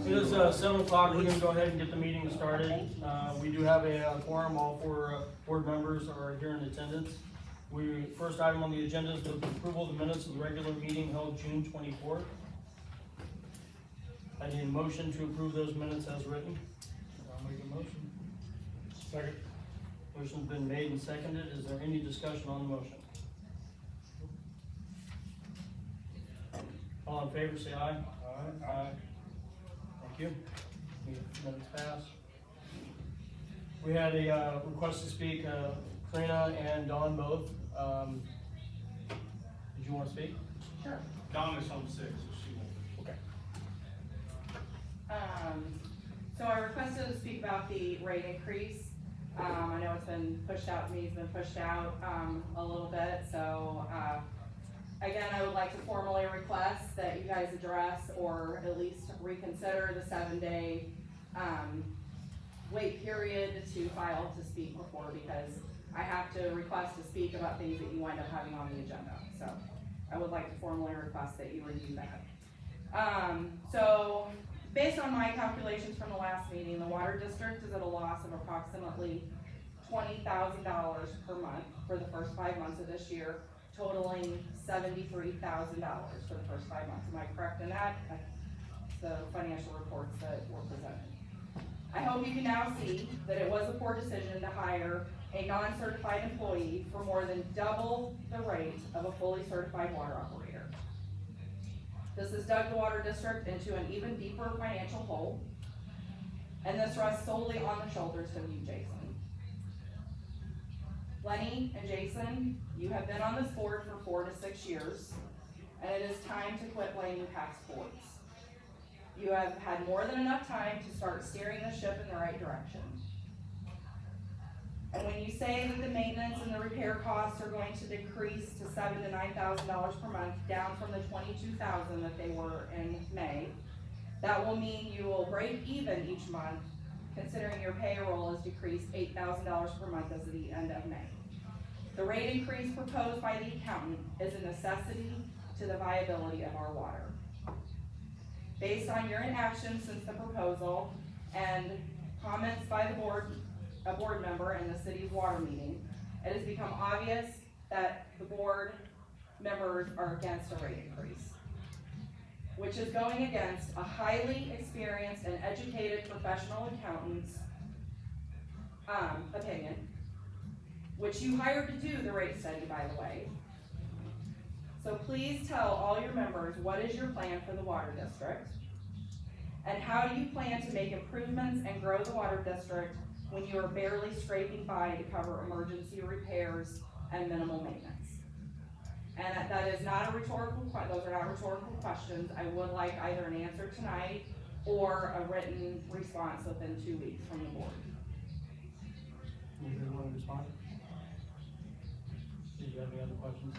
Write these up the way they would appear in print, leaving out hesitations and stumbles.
It is 7 o'clock. We're gonna go ahead and get the meeting started. We do have a quorum. All four board members are here in attendance. First item on the agenda is the approval of the minutes of the regular meeting held June 24th. I need a motion to approve those minutes as written. I'll make a motion. Second. Motion's been made and seconded. Is there any discussion on the motion? All in favor, say aye. Aye. Aye. Thank you. Minutes pass. We had a request to speak, Karina and Dawn both. Did you want to speak? Sure. Dawn is homesick, so she won't. Okay. So I requested to speak about the rate increase. I know it's been pushed out to me, it's been pushed out, a little bit, so, again, I would like to formally request that you guys address or at least reconsider the 7-day, wait period to file to speak before, because I have to request to speak about things that you wind up having on the agenda, so I would like to formally request that you review that. So, based on my calculations from the last meeting, the water district is at a loss of approximately $20,000 per month for the first 5 months of this year, totaling $73,000 for the first 5 months. Am I correct in that? That's the financial reports that were presented. I hope you can now see that it was a poor decision to hire a non-certified employee for more than double the rate of a fully certified water operator. This has dug the water district into an even deeper financial hole, and this rests solely on the shoulders of you, Jason. Lenny and Jason, you have been on this board for 4 to 6 years, and it is time to quit blaming past boards. You have had more than enough time to start steering the ship in the right direction. And when you say that the maintenance and the repair costs are going to decrease to $7,000 to $9,000 per month, down from the $22,000 that they were in May, that will mean you will break even each month, considering your payroll has decreased $8,000 per month as of the end of May. The rate increase proposed by the accountant is a necessity to the viability of our water. Based on your inaction since the proposal and comments by the board, a board member in the city's water meeting, it has become obvious that the board members are against a rate increase, which is going against a highly experienced and educated professional accountant's opinion, which you hired to do the rate study, by the way. So please tell all your members what is your plan for the water district, and how do you plan to make improvements and grow the water district when you are barely scraping by to cover emergency repairs and minimal maintenance. And that is not a rhetorical, those are not rhetorical questions. I would like either an answer tonight or a written response within 2 weeks from the board. Anybody want to respond? Did you have any other questions?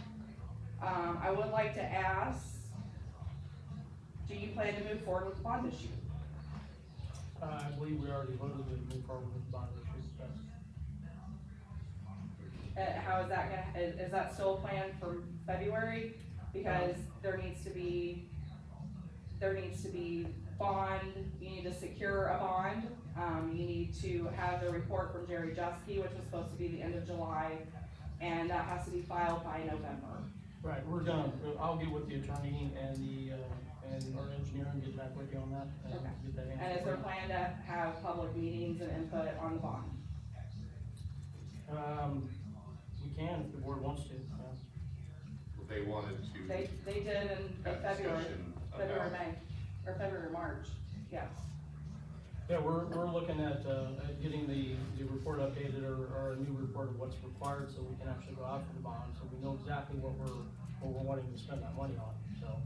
I would like to ask, do you plan to move forward with the bond issue? I believe we already voted to move forward with the bond issue. How is that gonna, is that still planned for February? Because there needs to be bond, you need to secure a bond. You need to have the report from Jerry Jusky, which was supposed to be the end of July, and that has to be filed by November. Right, I'll get with the attorney and our engineer and get back with you on that. And Okay. Get that answer. And is there a plan to have public meetings and input on the bond? We can if the board wants to, yeah. They wanted to. They did in have February, discussion February, about- May, or February, March, yes. Yeah, we're looking at getting the report updated or a new report of what's required so we can actually go out for the bond, so we know exactly what we're wanting to spend that money on, so.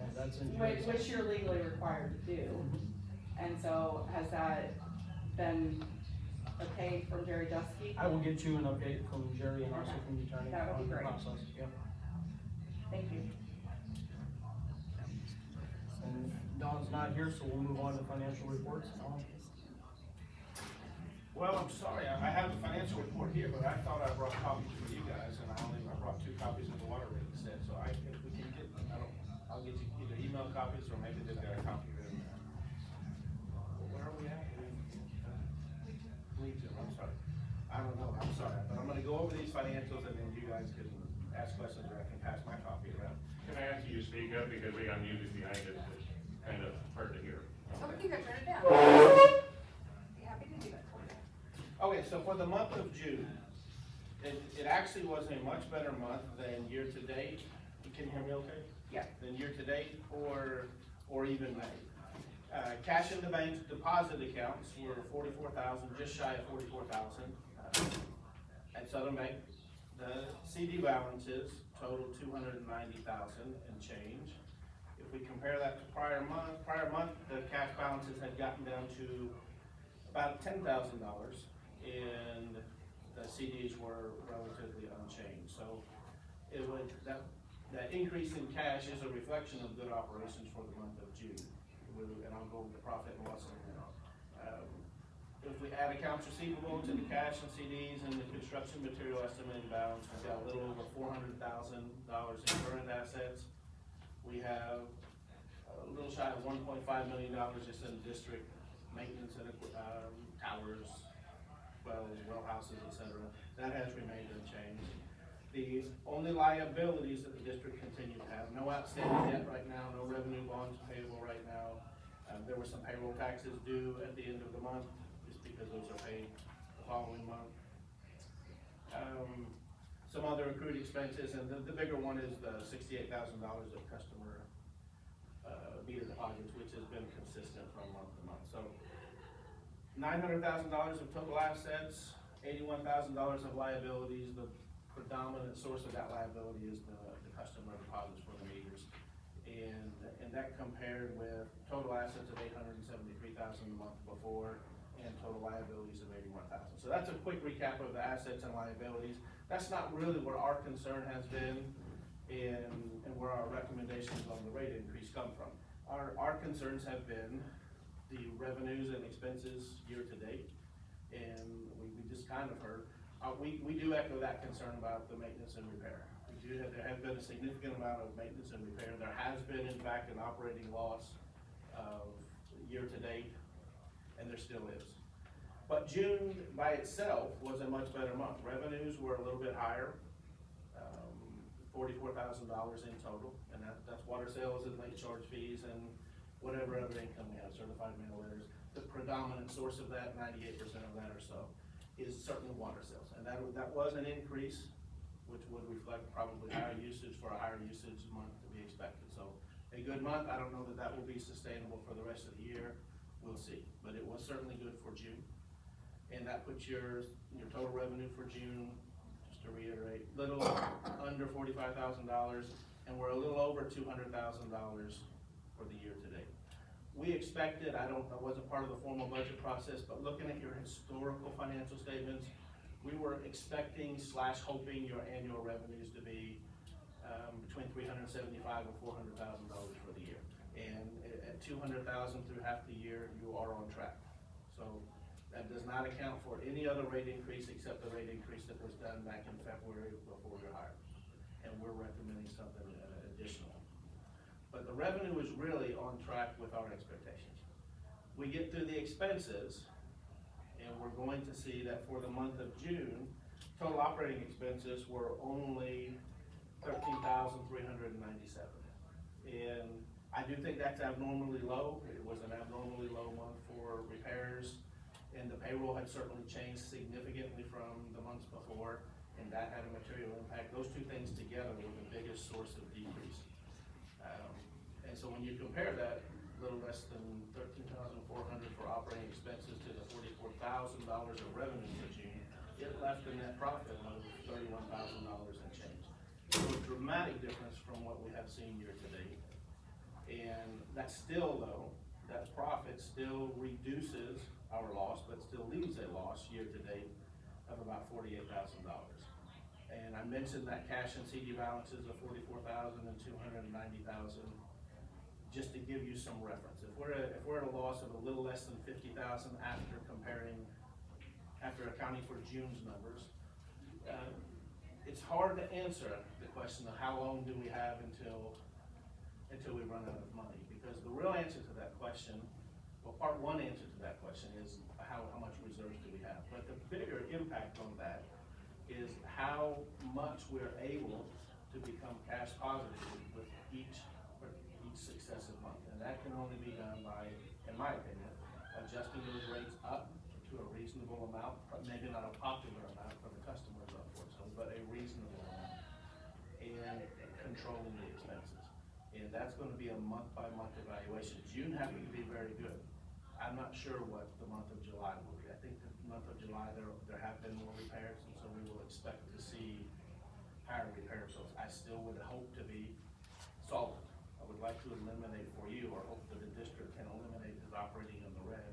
And that's in. Which you're legally required to do. And so has that been okay from Jerry Jusky? I will get you an update from Jerry and also from the attorney That would on be the great. process, yep. Thank you. And Dawn's not here, so we'll move on to financial reports. Dawn? Well, I'm sorry, I have the financial report here, but I thought I brought copies for you guys, and I brought 2 copies of the water rate instead, so I copies, or maybe they've got a copy of it in there. Where are we at? Me too, I'm sorry. I don't know, I'm sorry, but I'm gonna go over these financials and then you guys can ask questions or I can pass my copy around. Can I ask you to speak up because we got music behind us that's kind of hard to hear? So we can go turn it down. Be happy to do that for you. Okay, so for the month of June, it actually was a much better month than year-to-date. Can you hear me okay? Yeah. Than year-to-date or even May. Cash in the bank deposit accounts were 44,000, just shy of 44,000 at Southern Bank. The CD balances totaled 290,000 and change. If we compare that to prior month, the cash balances had gotten down to about $10,000, and the CDs were relatively unchanged. So it would, that increase in cash is a reflection of good operations for the month of June. And I'll go over the profit and loss in a minute. If we add accounts receivable to the cash and CDs and the construction material estimated balance, we've got a little over $400,000 in current assets. We have a little shy of $1.5 million just in district maintenance and towers, well houses, etc. That has remained unchanged. The only liabilities that the district continues to have, no outstanding debt right now, no revenue bonds payable right now. There were some payroll taxes due at the end of the month, just because those are paid the following month. Some other accrued expenses, and the bigger one is the $68,000 of customer meter deposits, which has been consistent from month to month. So $900,000 of total assets, $81,000 of liabilities. The predominant source of that liability is the customer deposits for the meters. And that compared with total assets of $873,000 the month before and total liabilities of $81,000. So that's a quick recap of the assets and liabilities. That's not really where our concern has been and where our recommendations on the rate increase come from. Our concerns have been the revenues and expenses year to date, and we just kind of heard. We do echo that concern about the maintenance and repair. There has been a significant amount of maintenance and repair. There has been, in fact, an operating loss of year to date, and there still is. But June by itself was a much better month. Revenues were a little bit higher, $44,000 in total, and that's water sales and late charge fees and whatever other income we have, certified mail letters. The predominant source of that, 98% of that or so, is certainly water sales, and that was an increase, which would reflect probably higher usage for a higher usage month to be expected. So a good month, I don't know that will be sustainable for the rest of the year, we'll see. But it was certainly good for June. And that puts your total revenue for June, just to reiterate, little under $45,000, and we're a little over $200,000 for the year to date. We expected, I wasn't part of the formal budget process, but looking at your historical financial statements, we were expecting / hoping your annual revenues to be between $375,000 and $400,000 for the year. And at $200,000 through half the year, you are on track. So that does not account for any other rate increase except the rate increase that was done back in February before your hire. And we're recommending something additional. But the revenue is really on track with our expectations. We get through the expenses, and we're going to see that for the month of June, total operating expenses were only $13,397. And I do think that's abnormally low. It was an abnormally low month for repairs, and the payroll had certainly changed significantly from the months before, and that had a material impact. Those two things together were the biggest source of decrease. And so when you compare that, a little less than $13,400 for operating expenses to the $44,000 of revenue for June, it left a net profit of $31,000 and change. So a dramatic difference from what we have seen year to date. And that still, though, that profit still reduces our loss, but still leaves a loss year to date of about $48,000. And I mentioned that cash and CD balances of $44,000 and $290,000. Just to give you some reference, if we're at a loss of a little less than $50,000 after accounting for June's numbers, it's hard to answer the question of how long do we have until we run out of money. Because the real answer to that question, well, part one answer to that question is how much reserves do we have? But the bigger impact on that is how much we're able to become cash positive with each successive month. And that can only be done by, in my opinion, adjusting those rates up to a reasonable amount, maybe not a popular amount for the customers, unfortunately, but a reasonable amount, and controlling the expenses. And that's gonna be a month-by-month evaluation. June happened to be very good. I'm not sure what the month of July will be. I think the month of July, there have been more repairs, and so we will expect to see higher repair bills. I still would hope to be solvent. I would like to eliminate for you, or hope that the district can eliminate his operating in the red,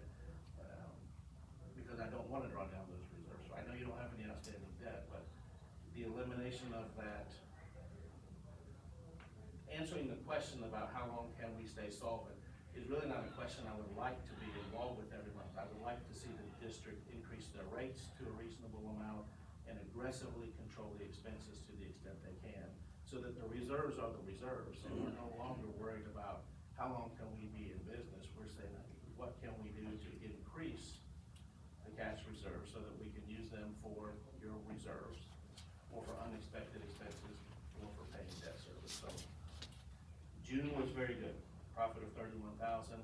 because I don't wanna draw down those reserves. So I know you don't have any outstanding debt, but the elimination of that, answering the question about how long can we stay solvent is really not a question I would like to be involved with every month. I would like to see the district increase their rates to a reasonable amount and aggressively control the expenses to the extent they can, so that the reserves are the reserves, and we're no longer worried about how long can we be in business. We're saying, what can we do to increase the cash reserves so that we can use them for your reserves, or for unexpected expenses, or for paying debt service. So June was very good, profit of 31,000.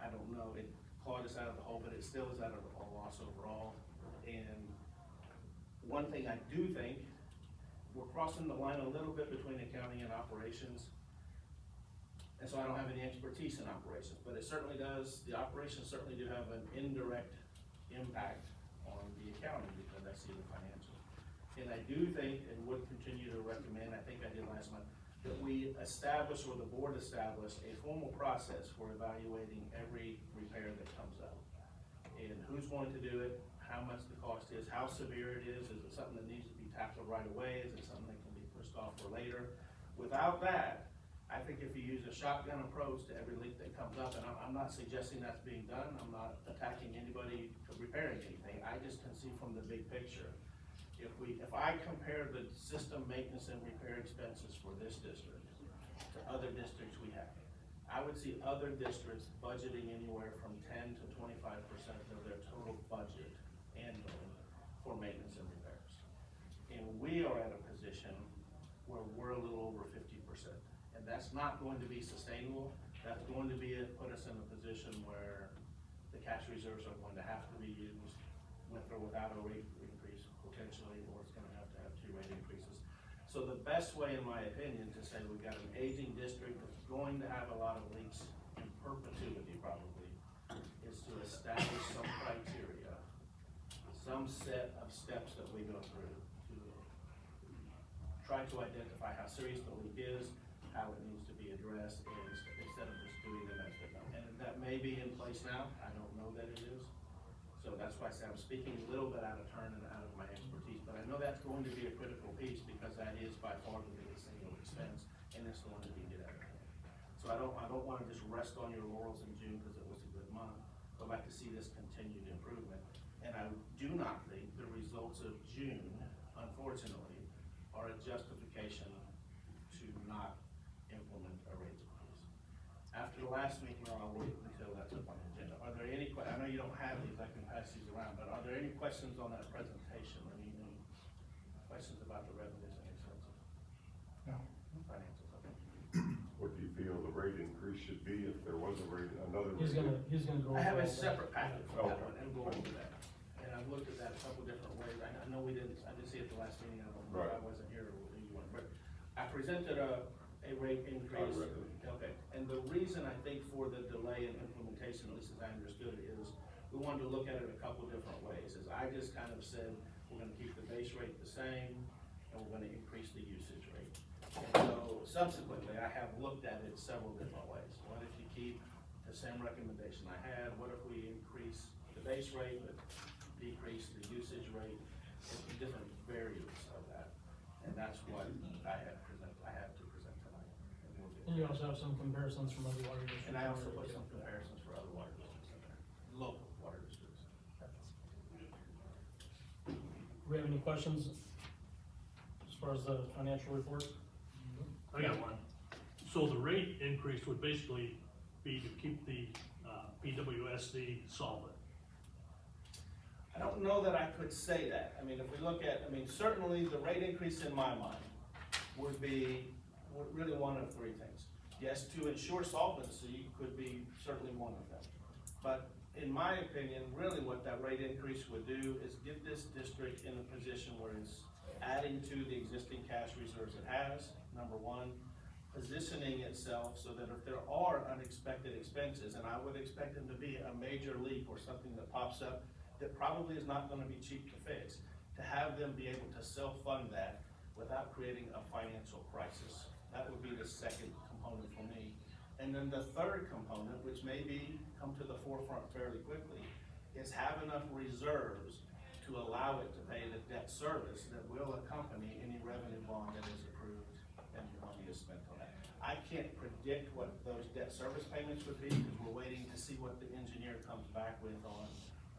I don't know, it clawed us out of the hole, but it still is out of a loss overall. And one thing I do think, we're crossing the line a little bit between accounting and operations. And so I don't have any expertise in operations, but it certainly does, the operations certainly do have an indirect impact on the accounting, because I see the financials. And I do think, and would continue to recommend, I think I did last month, that we establish, or the board establish, a formal process for evaluating every repair that comes up. And who's going to do it, how much the cost is, how severe it is it something that needs to be tackled right away, is it something that can be pushed off for later? Without that, I think if you use a shotgun approach to every leak that comes up, and I'm not suggesting that's being done, I'm not attacking anybody for repairing anything, I just can see from the big picture. If I compare the system maintenance and repair expenses for this district to other districts we have, I would see other districts budgeting anywhere from 10 to 25% of their total budget annually for maintenance and repairs. And we are at a position where we're a little over 50%. And that's not going to be sustainable. That's going to put us in a position where the cash reserves are going to have to be used with or without a rate increase potentially, or it's gonna have to have 2 rate increases. So the best way, in my opinion, to say we've got an aging district that's going to have a lot of leaks in perpetuity probably, is to establish some criteria, some set of steps that we go through to try to identify how serious the leak is, how it needs to be addressed, instead of just doing them as they come. And that may be in place now, I don't know that it is. So that's why I say I'm speaking a little bit out of turn and out of my expertise, but I know that's going to be a critical piece, because that is by far the biggest single expense, and it's the one that we get out of hand. So I don't wanna just rest on your laurels in June because it was a good month. I'd like to see this continued improvement. And I do not think the results of June, unfortunately, are a justification to not implement a rate increase. After the last meeting, or I'll wait until that's up on the agenda. Are there any I know you don't have these, I can pass these around, but are there any questions on that presentation? Any questions about the revenues and expenses? No. Financials, okay. What do you feel the rate increase should be if there was a rate, another He's rate? gonna go. I have over a all that. separate packet for that Okay. one, and go over that. And I've looked at that a couple different ways. I know I didn't see it the last meeting, I don't know if I Right. wasn't here or whether you weren't, but I presented a rate increase. I read it. Okay, and the reason I think for the delay in implementation, at least as I understood it, is we wanted to look at it a couple different ways. Is I just kind of said, we're gonna keep the base rate the same, and we're gonna increase the usage rate. And so subsequently, I have looked at it several different ways. What if you keep the same recommendation I had? What if we increase the base rate, but decrease the usage rate? It's different variants of that. And that's what I have to present tonight. And we'll get And you also have some comparisons from other water districts. And I also put some comparisons for other water districts in there, local water districts. Do we have any questions as far as the financial report? I got one. So the rate increase would basically be to keep the, PWSD solvent. I don't know that I could say that. I mean, if we look at, I mean, certainly the rate increase in my mind would be, really one of three things. Yes, to ensure solvency could be certainly one of them. But in my opinion, really what that rate increase would do is get this district in a position where it's adding to the existing cash reserves it has, number one, positioning itself so that if there are unexpected expenses, and I would expect them to be a major leak or something that pops up that probably is not gonna be cheap to fix, to have them be able to self-fund that without creating a financial crisis. That would be the second component for me. And then the third component, which may come to the forefront fairly quickly, is have enough reserves to allow it to pay the debt service that will accompany any revenue bond that is approved and the money is spent on that. I can't predict what those debt service payments would be because we're waiting to see what the engineer comes back with on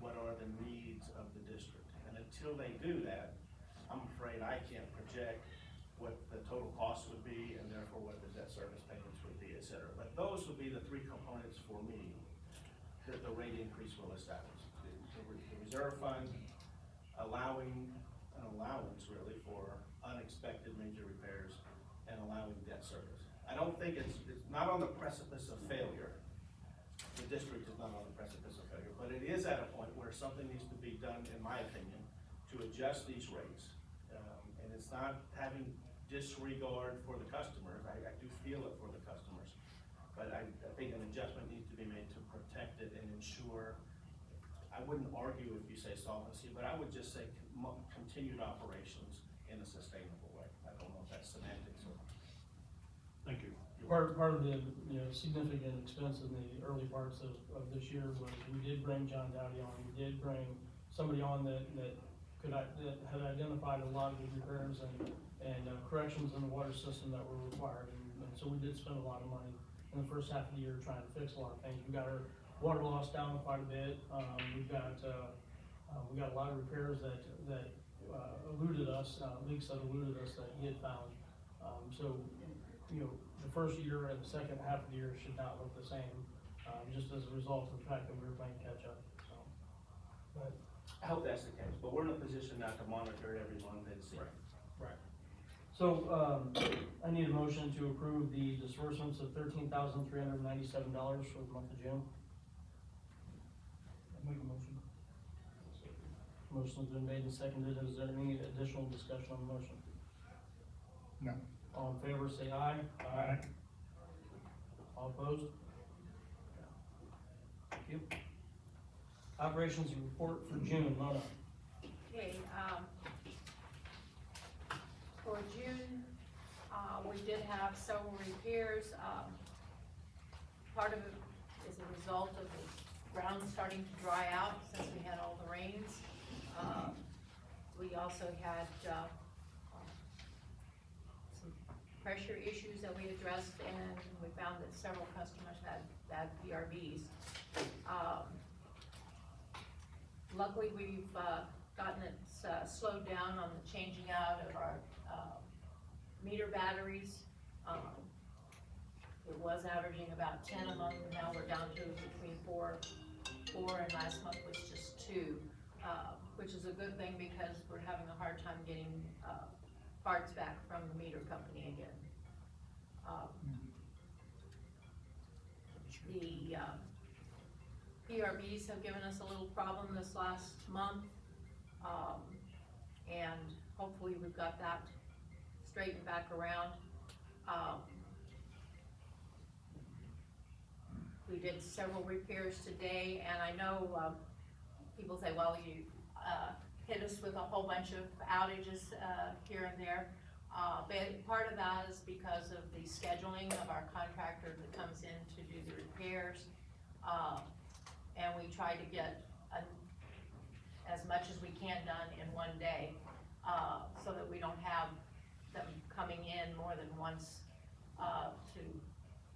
what are the needs of the district. And until they do that, I'm afraid I can't project what the total cost would be and therefore what the debt service payments would be, et cetera. But those would be the three components for me that the rate increase will establish. The reserve fund, allowing an allowance really for unexpected major repairs and allowing debt service. I don't think it's not on the precipice of failure. The district is not on the precipice of failure, but it is at a point where something needs to be done, in my opinion, to adjust these rates. And it's not having disregard for the customers. I do feel it for the customers, but I think an adjustment needs to be made to protect it and ensure. I wouldn't argue if you say solvency, but I would just say continued operations in a sustainable way. I don't know if that's semantics or. Thank you. Part of the, significant expense in the early parts of this year was we did bring John Dowdy on, we did bring somebody on that had identified a lot of the repairs and corrections in the water system that were required, and so we did spend a lot of money in the first half of the year trying to fix a lot of things. We got our water loss down quite a bit. We got a lot of repairs that eluded us, leaks that eluded us that he had found. So, the first year and the second half of the year should not look the same, just as a result of the fact that we were playing catch up, so. But, I hope that's the case, but we're in a position now to monitor it every month and see. right. So, I need a motion to approve the disbursements of $13,397 for the month of June. Make a motion. Motion's been made and seconded. Is there any additional discussion on the motion? No. All in favor, say aye. Aye. All opposed? Thank you. Operations report for June, Mona. Okay, for June, we did have several repairs. Part of it is a result of the ground starting to dry out since we had all the rains. We also had, some pressure issues that we addressed, and we found that several customers had bad PRVs. Luckily, we've gotten it slowed down on the changing out of our meter batteries. It was averaging about 10 a month, and now we're down to between four, and last month was just 2, which is a good thing because we're having a hard time getting parts back from the meter company again. The PRVs have given us a little problem this last month, and hopefully we've got that straightened back around. We did several repairs today, and I know people say, well, you hit us with a whole bunch of outages here and there. But part of that is because of the scheduling of our contractor that comes in to do the repairs. And we try to get as much as we can done in one day, so that we don't have them coming in more than once to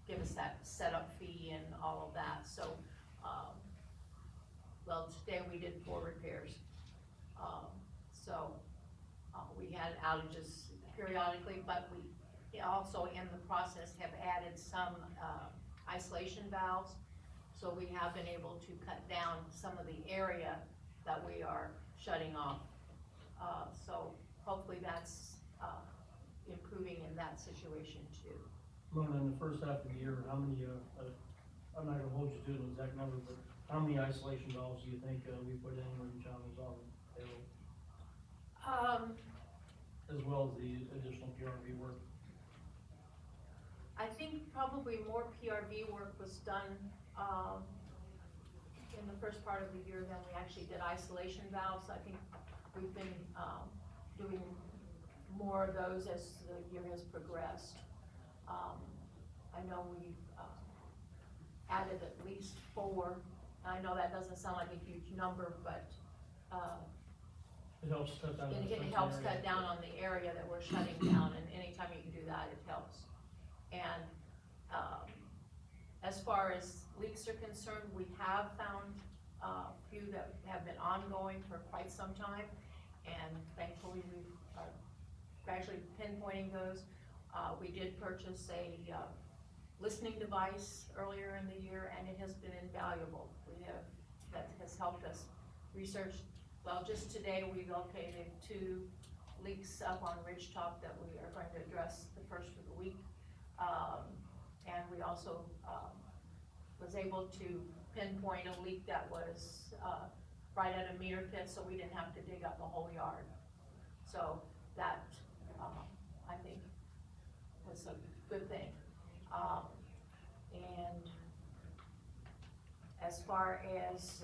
give us that setup fee and all of that. So, well, today we did 4 repairs. We had outages periodically, but we also in the process have added some, isolation valves. So we have been able to cut down some of the area that we are shutting off. So hopefully that's, improving in that situation too. Mona, in the first half of the year, how many, I'm not gonna hold you to an exact number, but how many isolation valves do you think, we put in when John was on payroll? As well as the additional PRV work? I think probably more PRV work was done, in the first part of the year than we actually did isolation valves. I think we've been, doing more of those as the year has progressed. I know we've, added at least 4. I know that doesn't sound like a huge number, but, It helps cut down. it helps cut down on the area that we're shutting down, and anytime you can do that, it helps. And, as far as leaks are concerned, we have found a few that have been ongoing for quite some time, and thankfully we are gradually pinpointing those. We did purchase a, listening device earlier in the year, and it has been invaluable. That has helped us research. Well, just today, we located 2 leaks up on Ridgetop that we are going to address the first of the week. And we also, was able to pinpoint a leak that was, right at a meter pit, so we didn't have to dig up the whole yard. So that, I think was a good thing. And as far as,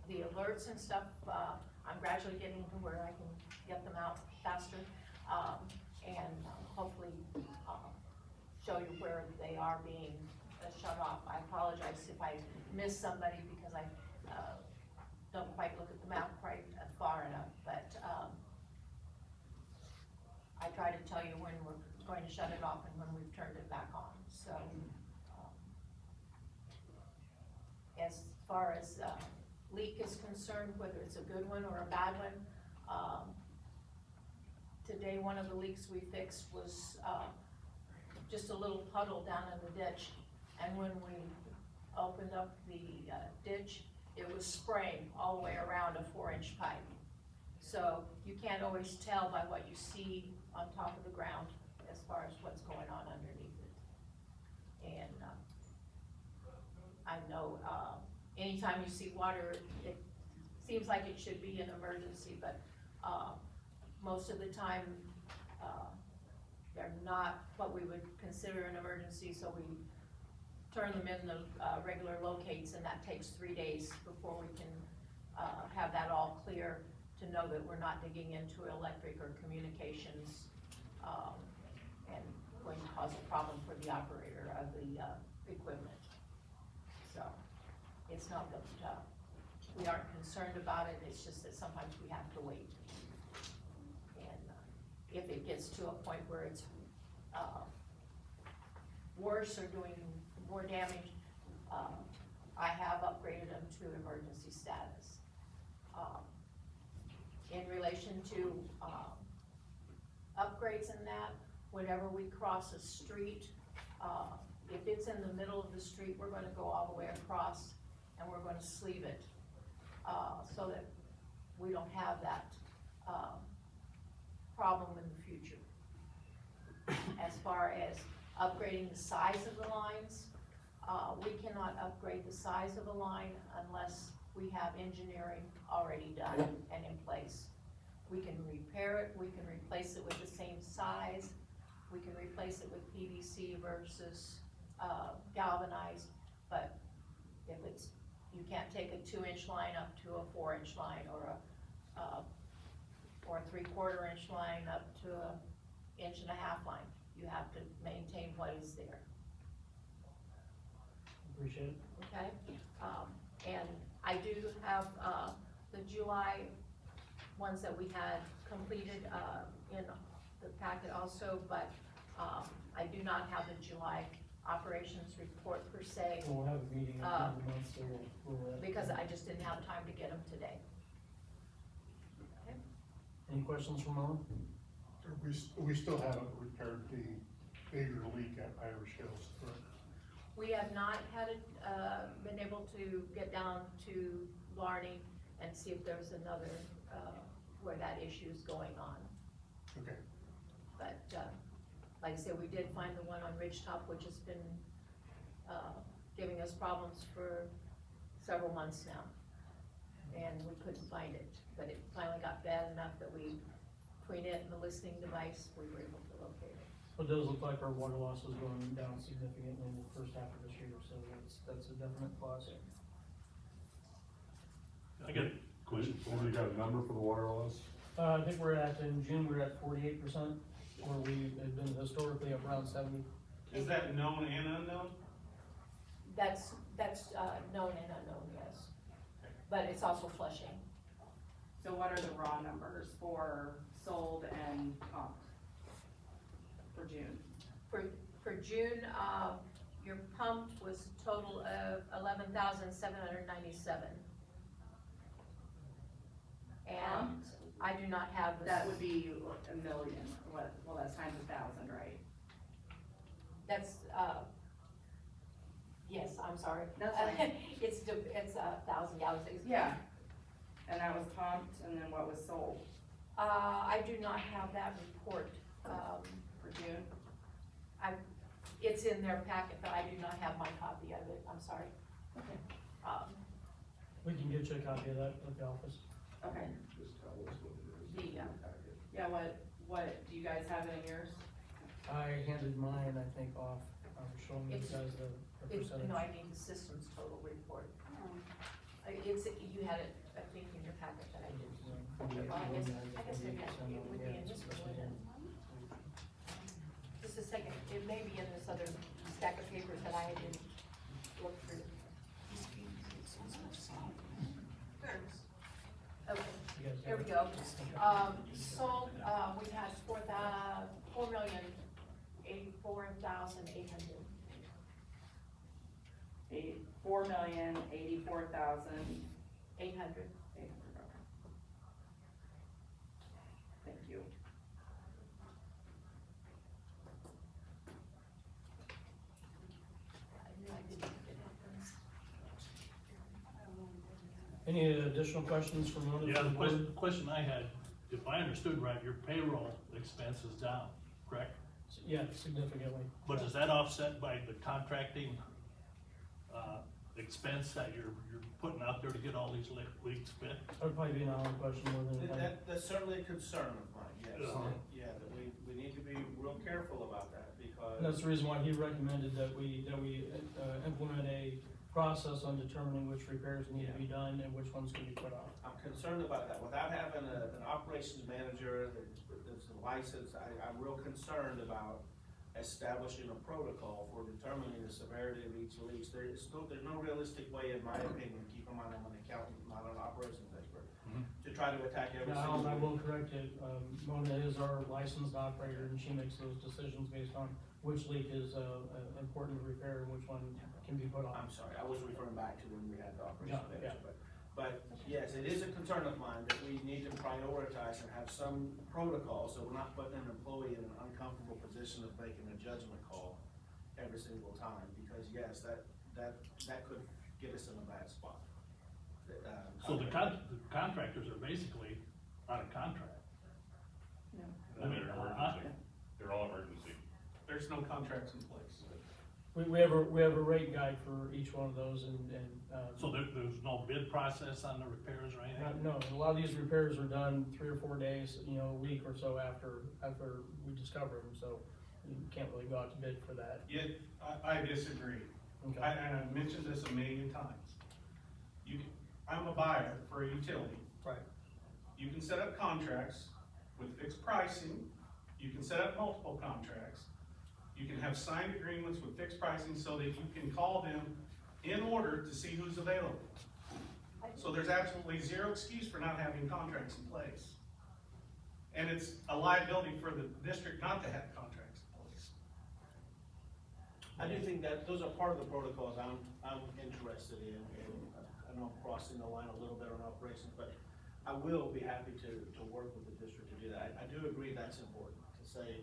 the alerts and stuff, I'm gradually getting to where I can get them out faster, and hopefully, show you where they are being shut off. I apologize if I miss somebody because I, don't quite look at the map quite far enough, but, I try to tell you when we're going to shut it off and when we've turned it back on, so. As far as, leak is concerned, whether it's a good one or a bad one, today, one of the leaks we fixed was, just a little puddle down in the ditch, and when we opened up the, ditch, it was spraying all the way around a 4-inch pipe. So you can't always tell by what you see on top of the ground as far as what's going on underneath it. And, I know, anytime you see water, it seems like it should be an emergency, but, most of the time, they're not what we would consider an emergency, so we turn them in the, regular locates, and that takes 3 days before we can, have that all clear to know that we're not digging into electric or communications, and going to cause a problem for the operator of the, equipment. So, it's not that, we aren't concerned about it, it's just that sometimes we have to wait. And, if it gets to a point where it's, worse or doing more damage, I have upgraded them to emergency status. In relation to, upgrades in that, whenever we cross a street, if it's in the middle of the street, we're gonna go all the way across, and we're gonna sleeve it, so that we don't have that, problem in the future. As far as upgrading the size of the lines, we cannot upgrade the size of a line unless we have engineering already done and in place. We can repair it, we can replace it with the same size, we can replace it with PVC versus, galvanized, but if it's, you can't take a 2-inch line up to a 4-inch line, or a 3/4 inch line up to a 1.5 inch line. You have to maintain what is there, Appreciate it. okay? And I do have, the July ones that we had completed, in the packet also, but, I do not have the July operations report per se, We'll have a meeting in a few months, so we'll. because I just didn't have time to get them today. Okay? Any questions from Mona? We still haven't repaired the bigger leak at Irish Hills, correct? We have not had it, been able to get down to Larney and see if there's another, where that issue is going on. Okay. But, like I said, we did find the one on Ridgetop, which has been, giving us problems for several months now. And we couldn't find it, but it finally got bad enough that we, between it and the listening device, we were able to locate it. It does look like our water loss is going down significantly in the first half of this year, so that's a definite plus. I got a question for Have you you. got a number for the water loss? I think in June, we're at 48%, where we have been historically up around 70. Is that known and unknown? That's, known and unknown, yes. But it's also flushing. So what are the raw numbers for sold and pumped for June? For June, your pumped was a total of 11,797. And I do not have the. That would be a million, well, that's times 1,000, right? That's, yes, I'm sorry. That's fine. It's 1,000 gallons. Yeah, and that was pumped, and then what was sold I do not have that report. for June? It's in their packet, but I do not have my copy of it, I'm sorry. Okay. We can get you a copy of that at the office. Okay, Just tell us what it is. The, yeah, what, do you guys have it in yours? I handed mine, I think, off, I was showing you It's- guys the percentage. No, I need the system's total report. You had it, I think, in your packet that I did. I guess it would be in this one, wouldn't it? Just a second, it may be in this other stack of papers that I didn't look through. Okay, here we go. Sold, we had 4,084,800. 4,084,800. 800. Okay. Thank you. Any additional questions from one of the Yeah, the board? question I had, if I understood right, your payroll expense is down, correct? Yeah, significantly. But is that offset by the contracting, expense that you're putting out there to get all these leaks fit? That would probably be an Alan question more than anything. That's certainly a concern of mine, yes. Uh-huh. Yeah, that we need to be real careful about that, because. And that's the reason why he recommended that we implement a process on determining which repairs need to be done and which ones can be put off. I'm concerned about that. Without having an operations manager that's licensed, I'm real concerned about establishing a protocol for determining the severity of each leak. There's no realistic way, in my opinion, keep in mind I'm an accountant, not an operations expert, to try to attack every Now, single. I will correct it, Mona is our licensed operator and she makes those decisions based on which leak is, important to repair and which one can be put I'm on. sorry, I was referring back to when we had the operations Yeah, manager, but yes, it is a concern of mine that we need to prioritize and have some protocol, so we're not putting an employee in an uncomfortable position of making a judgment call every single time, because yes, that could get us in a bad spot. So the contractors are basically out of contract. No. And they're emergency, they're all emergency. There's no contracts in place. We have a rate guide for each one of those and. So there's no bid process on the repairs or anything? No, a lot of these repairs are done 3 or 4 days, a week or so after we discover them, so you can't really go out to bid for that. Yet, I disagree. Okay. And I've mentioned this a million times. I'm a buyer for a utility. Right. You can set up contracts with fixed pricing, you can set up multiple contracts, you can have signed agreements with fixed pricing so that you can call them in order to see who's available. So there's absolutely zero excuse for not having contracts in place. And it's a liability for the district not to have contracts in place. I do think that those are part of the protocols I'm interested in, and I know I'm crossing the line a little bit on operations, but I will be happy to work with the district to do that. I do agree that's important, to say,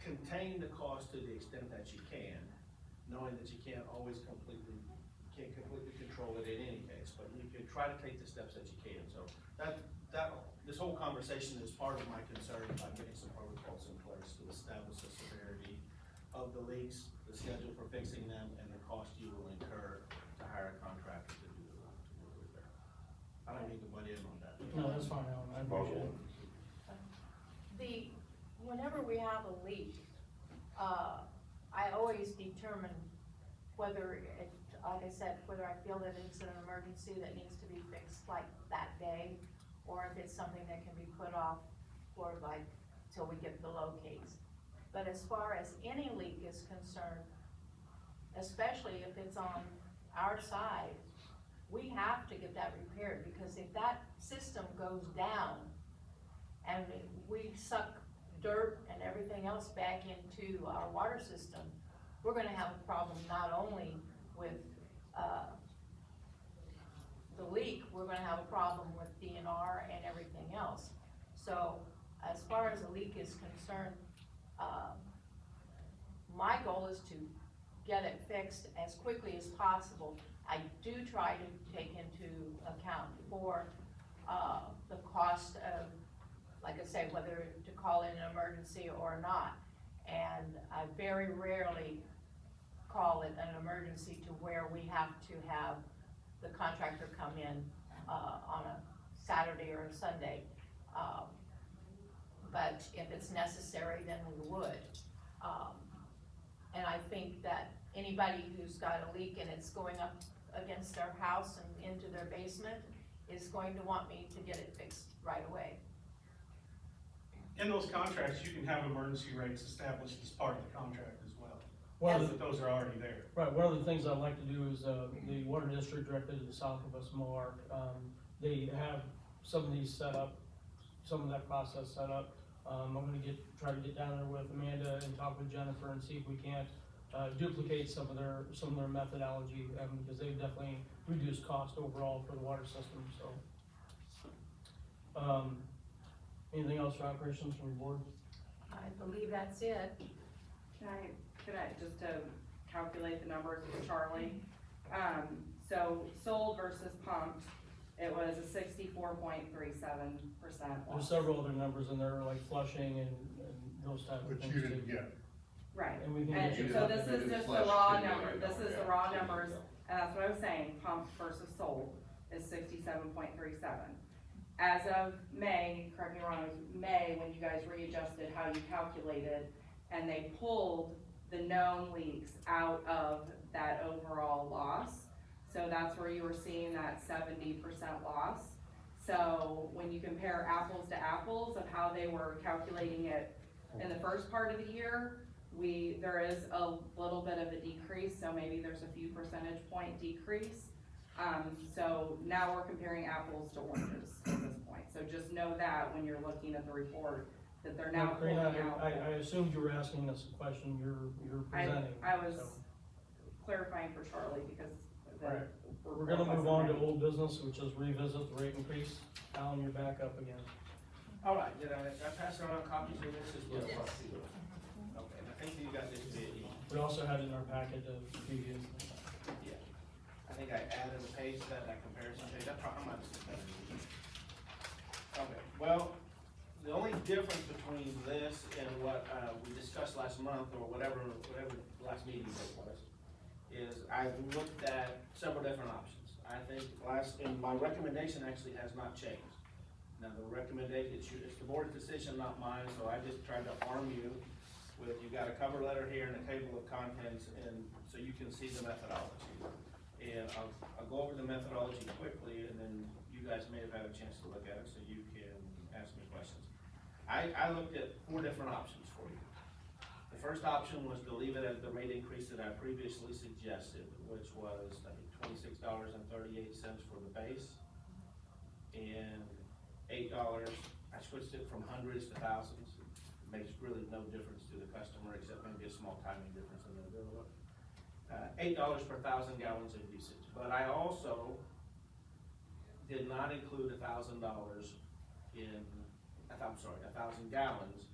contain the cost to the extent that you can, knowing that you can't completely control it in any case, but you can try to take the steps that you can. So this whole conversation is part of my concern about getting some protocols in place to establish the severity of the leaks, the schedule for fixing them, and the cost you will incur to hire a contractor to do the repair. I don't need to butt in on that. No, that's fine, Alan, I appreciate it. Whenever we have a leak, I always determine whether it, like I said, whether I feel that it's an emergency that needs to be fixed like that day, or if it's something that can be put off for like, till we get the locates. But as far as any leak is concerned, especially if it's on our side, we have to get that repaired, because if that system goes down and we suck dirt and everything else back into our water system, we're gonna have a problem not only with, the leak, we're gonna have a problem with DNR and everything else. So, as far as the leak is concerned, my goal is to get it fixed as quickly as possible. I do try to take into account for, the cost of, like I say, whether to call in an emergency or not. And I very rarely call it an emergency to where we have to have the contractor come in, on a Saturday or a Sunday. But if it's necessary, then we would. And I think that anybody who's got a leak and it's going up against their house and into their basement is going to want me to get it fixed right away. In those contracts, you can have emergency rates established as part of the contract as well. One of But those are already there. Right, one of the things I'd like to do is, the water district directly to the south of us, Moark, they have some of these set up, some of that process set up. I'm gonna try to get down there with Amanda and talk with Jennifer and see if we can't, duplicate some of their methodology, because they've definitely reduced cost overall for the water system, so. Anything else for operations from the board? I believe that's it. Could I, just to calculate the numbers for Charlie, so sold versus pumped, it was a 64.37% There's loss. several other numbers in there, like flushing and those type of Which things you too. didn't get. Right, And we can and get you so that. this is just the Flush raw too, number, yeah, this is yeah. the raw numbers, and that's what I was saying, pumped versus sold is 67.37. As of May, correct me if I'm wrong, it was May when you guys readjusted how you calculated, and they pulled the known leaks out of that overall loss. So that's where you were seeing that 70% loss. So when you compare apples to apples of how they were calculating it in the first part of the year, there is a little bit of a decrease, so maybe there's a few percentage point decrease. So now we're comparing apples to oranges at this point. So just know that when you're looking at the report, that they're now pulling Karina, out. I assumed you were asking us a question, you're presenting. I was so. clarifying for Charlie because Right. the We're gonna report move on to wasn't old business, which is revisit the rate increase. Alan, you're back up again. All right, did I pass around copies of this as well? Okay, and I think you got this via email. We also had it in our packet to preview. Yeah. I think I added a page to that comparison page, I probably might have said that. Okay, well, the only difference between this and what, we discussed last month, or whatever the last meeting date was, is I've looked at several different options. I think and my recommendation actually has not changed. Now, the recommendation, it's the board's decision, not mine, so I just tried to arm you with, you got a cover letter here and a table of contents, and so you can see the methodology. And I'll go over the methodology quickly, and then you guys may have had a chance to look at it, so you can ask me questions. I looked at 4 different options for you. The first option was to leave it at the rate increase that I previously suggested, which was, I think, $26.38 for the base, and $8, I switched it from hundreds to thousands. It makes really no difference to the customer, except maybe a small timing difference in the bill. $8 per 1,000 gallons of usage. But I also did not include $1,000 in, I'm sorry, 1,000 gallons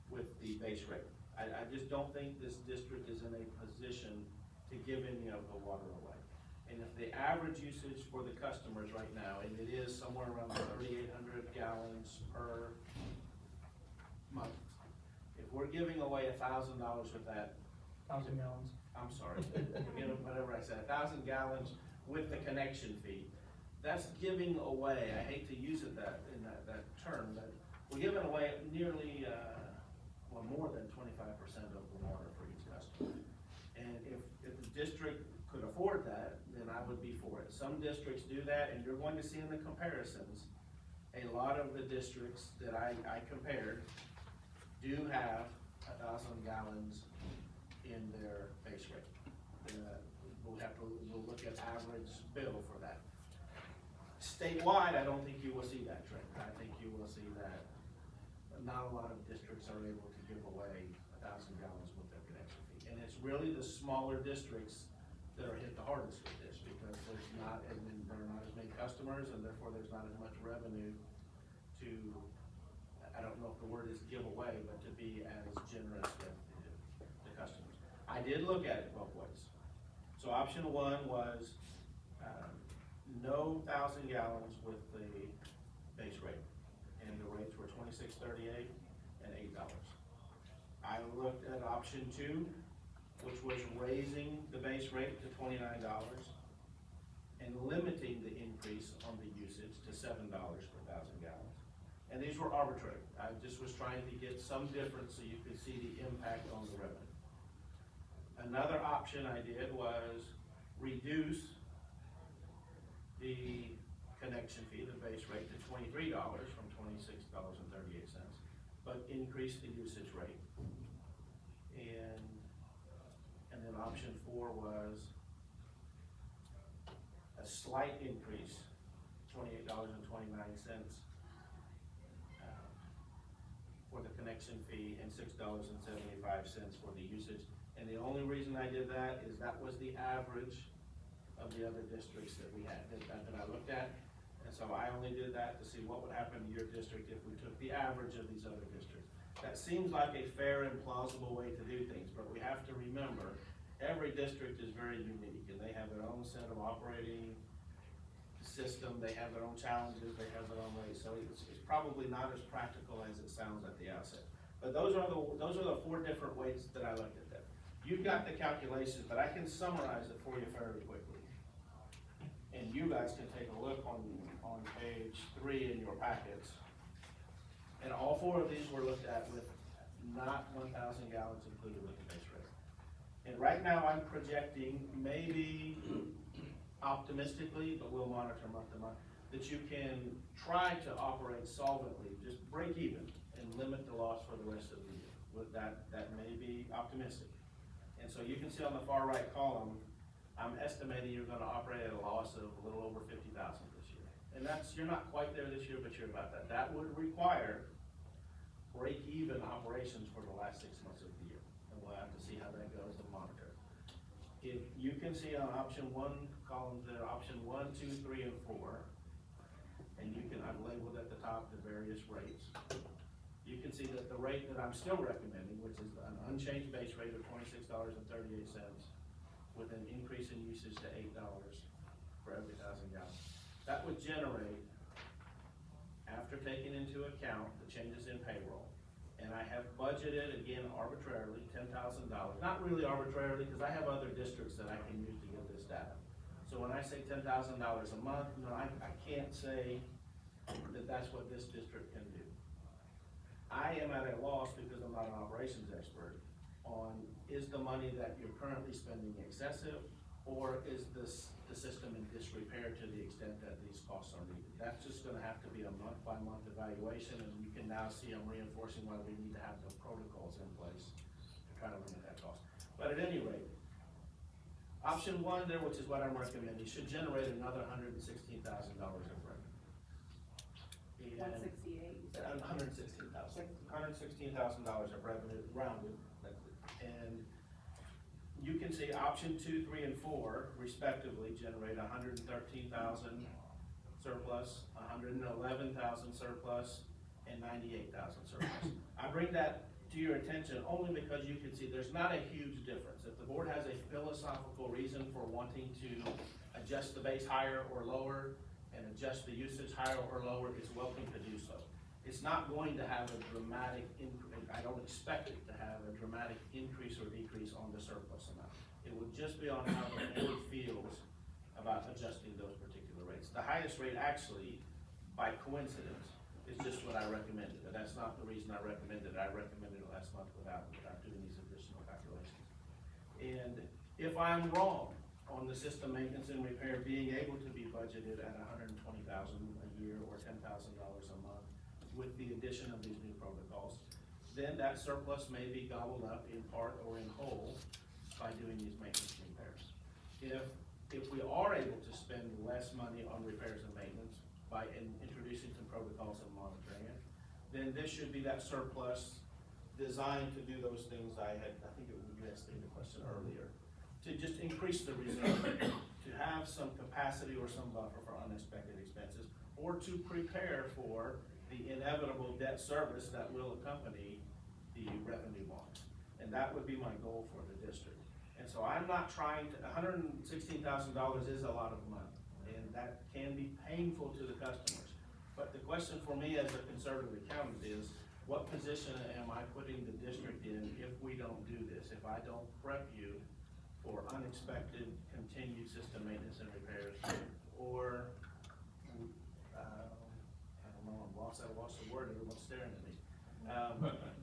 with the base rate. I just don't think this district is in a position to give any of the water away. And if the average usage for the customers right now, and it is somewhere around 3,800 gallons per month, if we're giving away $1,000 with that, 1,000 gallons. I'm sorry, whatever I said, 1,000 gallons with the connection fee, that's giving away, I hate to use it in that term, but we're giving away nearly, well, more than 25% of the water for each customer. And if the district could afford that, then I would be for it. Some districts do that, and you're going to see in the comparisons, a lot of the districts that I compared do have 1,000 gallons in their base rate. We'll look at average bill for that. Statewide, I don't think you will see that trend. I think you will see that not a lot of districts are able to give away 1,000 gallons with their connection fee. And it's really the smaller districts that are hit the hardest with this, because there are not as many customers, and therefore there's not as much revenue to, I don't know if the word is give away, but to be as generous with the customers. I did look at it both ways. So option one was no 1,000 gallons with the base rate, and the rates were $26.38 and $8. I looked at option two, which was raising the base rate to $29 and limiting the increase on the usage to $7 per 1,000 gallons. And these were arbitrary. I just was trying to get some difference so you could see the impact on the revenue. Another option I did was reduce the connection fee, the base rate, to $23 from $26.38, but increase the usage rate. And then option four was a slight increase, $28.29 for the connection fee and $6.75 for the usage. And the only reason I did that is that was the average of the other districts that we had, that I looked at. And so I only did that to see what would happen to your district if we took the average of these other districts. That seems like a fair and plausible way to do things, but we have to remember, every district is very unique, and they have their own set of operating system, they have their own challenges, they have their own ways, so it's probably not as practical as it sounds at the outset. But those are the four different ways that I looked at that. You've got the calculations, but I can summarize it for you fairly quickly. And you guys can take a look on page 3 in your packets. And all four of these were looked at with not 1,000 gallons included with the base rate. And right now I'm projecting, maybe optimistically, but we'll monitor month to month, that you can try to operate solvently, just break even and limit the loss for the rest of the year. With that may be optimistic. And so you can see on the far right column, I'm estimating you're gonna operate at a loss of a little over 50,000 this year. And you're not quite there this year, but you're about that. That would require break-even operations for the last 6 months of the year. And we'll have to see how that goes and monitor. If you can see on option 1 columns there, option 1, 2, 3, and 4, and I've labeled at the top the various rates. You can see that the rate that I'm still recommending, which is an unchanged base rate of $26.38, with an increase in usage to $8 for every 1,000 gallons. That would generate, after taking into account the changes in payroll, and I have budgeted, again arbitrarily, $10,000. Not really arbitrarily, because I have other districts that I can use to get this data. So when I say $10,000 a month, no, I can't say that that's what this district can do. I am at a loss, because I'm not an operations expert, on is the money that you're currently spending excessive, or is the system in disrepair to the extent that these costs are needed? That's just gonna have to be a month-by-month evaluation, and you can now see I'm reinforcing why we need to have the protocols in place to try to limit that cost. But at any rate, option 1 there, which is what I'm recommending, should generate another $116,000 of revenue. 168. $116,000 of revenue rounded. And you can see option 2, 3, and 4 respectively generate $113,000, surplus, 111,000 surplus, and 98,000 surplus. I bring that to your attention only because you can see there's not a huge difference. If the board has a philosophical reason for wanting to adjust the base higher or lower and adjust the usage higher or lower, it's welcome to do so. It's not going to have a dramatic I don't expect it to have a dramatic increase or decrease on the surplus amount. It would just be on how the board feels about adjusting those particular rates. The highest rate actually, by coincidence, is just what I recommended, and that's not the reason I recommended it. I recommended it last month without doing these additional calculations. And if I'm wrong on the system maintenance and repair being able to be budgeted at $120,000 a year or $10,000 a month with the addition of these new protocols, then that surplus may be gobbled up in part or in whole by doing these maintenance and repairs. If we are able to spend less money on repairs and maintenance by introducing some protocols and monitoring it, then this should be that surplus designed to do those things I think it was you asked the question earlier, to just increase the reserve, to have some capacity or some buffer for unexpected expenses, or to prepare for the inevitable debt service that will accompany the revenue bonds. And that would be my goal for the district. And so I'm not trying to, $116,000 is a lot of money, and that can be painful to the customers. But the question for me as a conservative accountant is, what position am I putting the district in if we don't do this? If I don't prep you for unexpected continued system maintenance and repairs, or, I don't know, I lost the word, everyone's staring at me.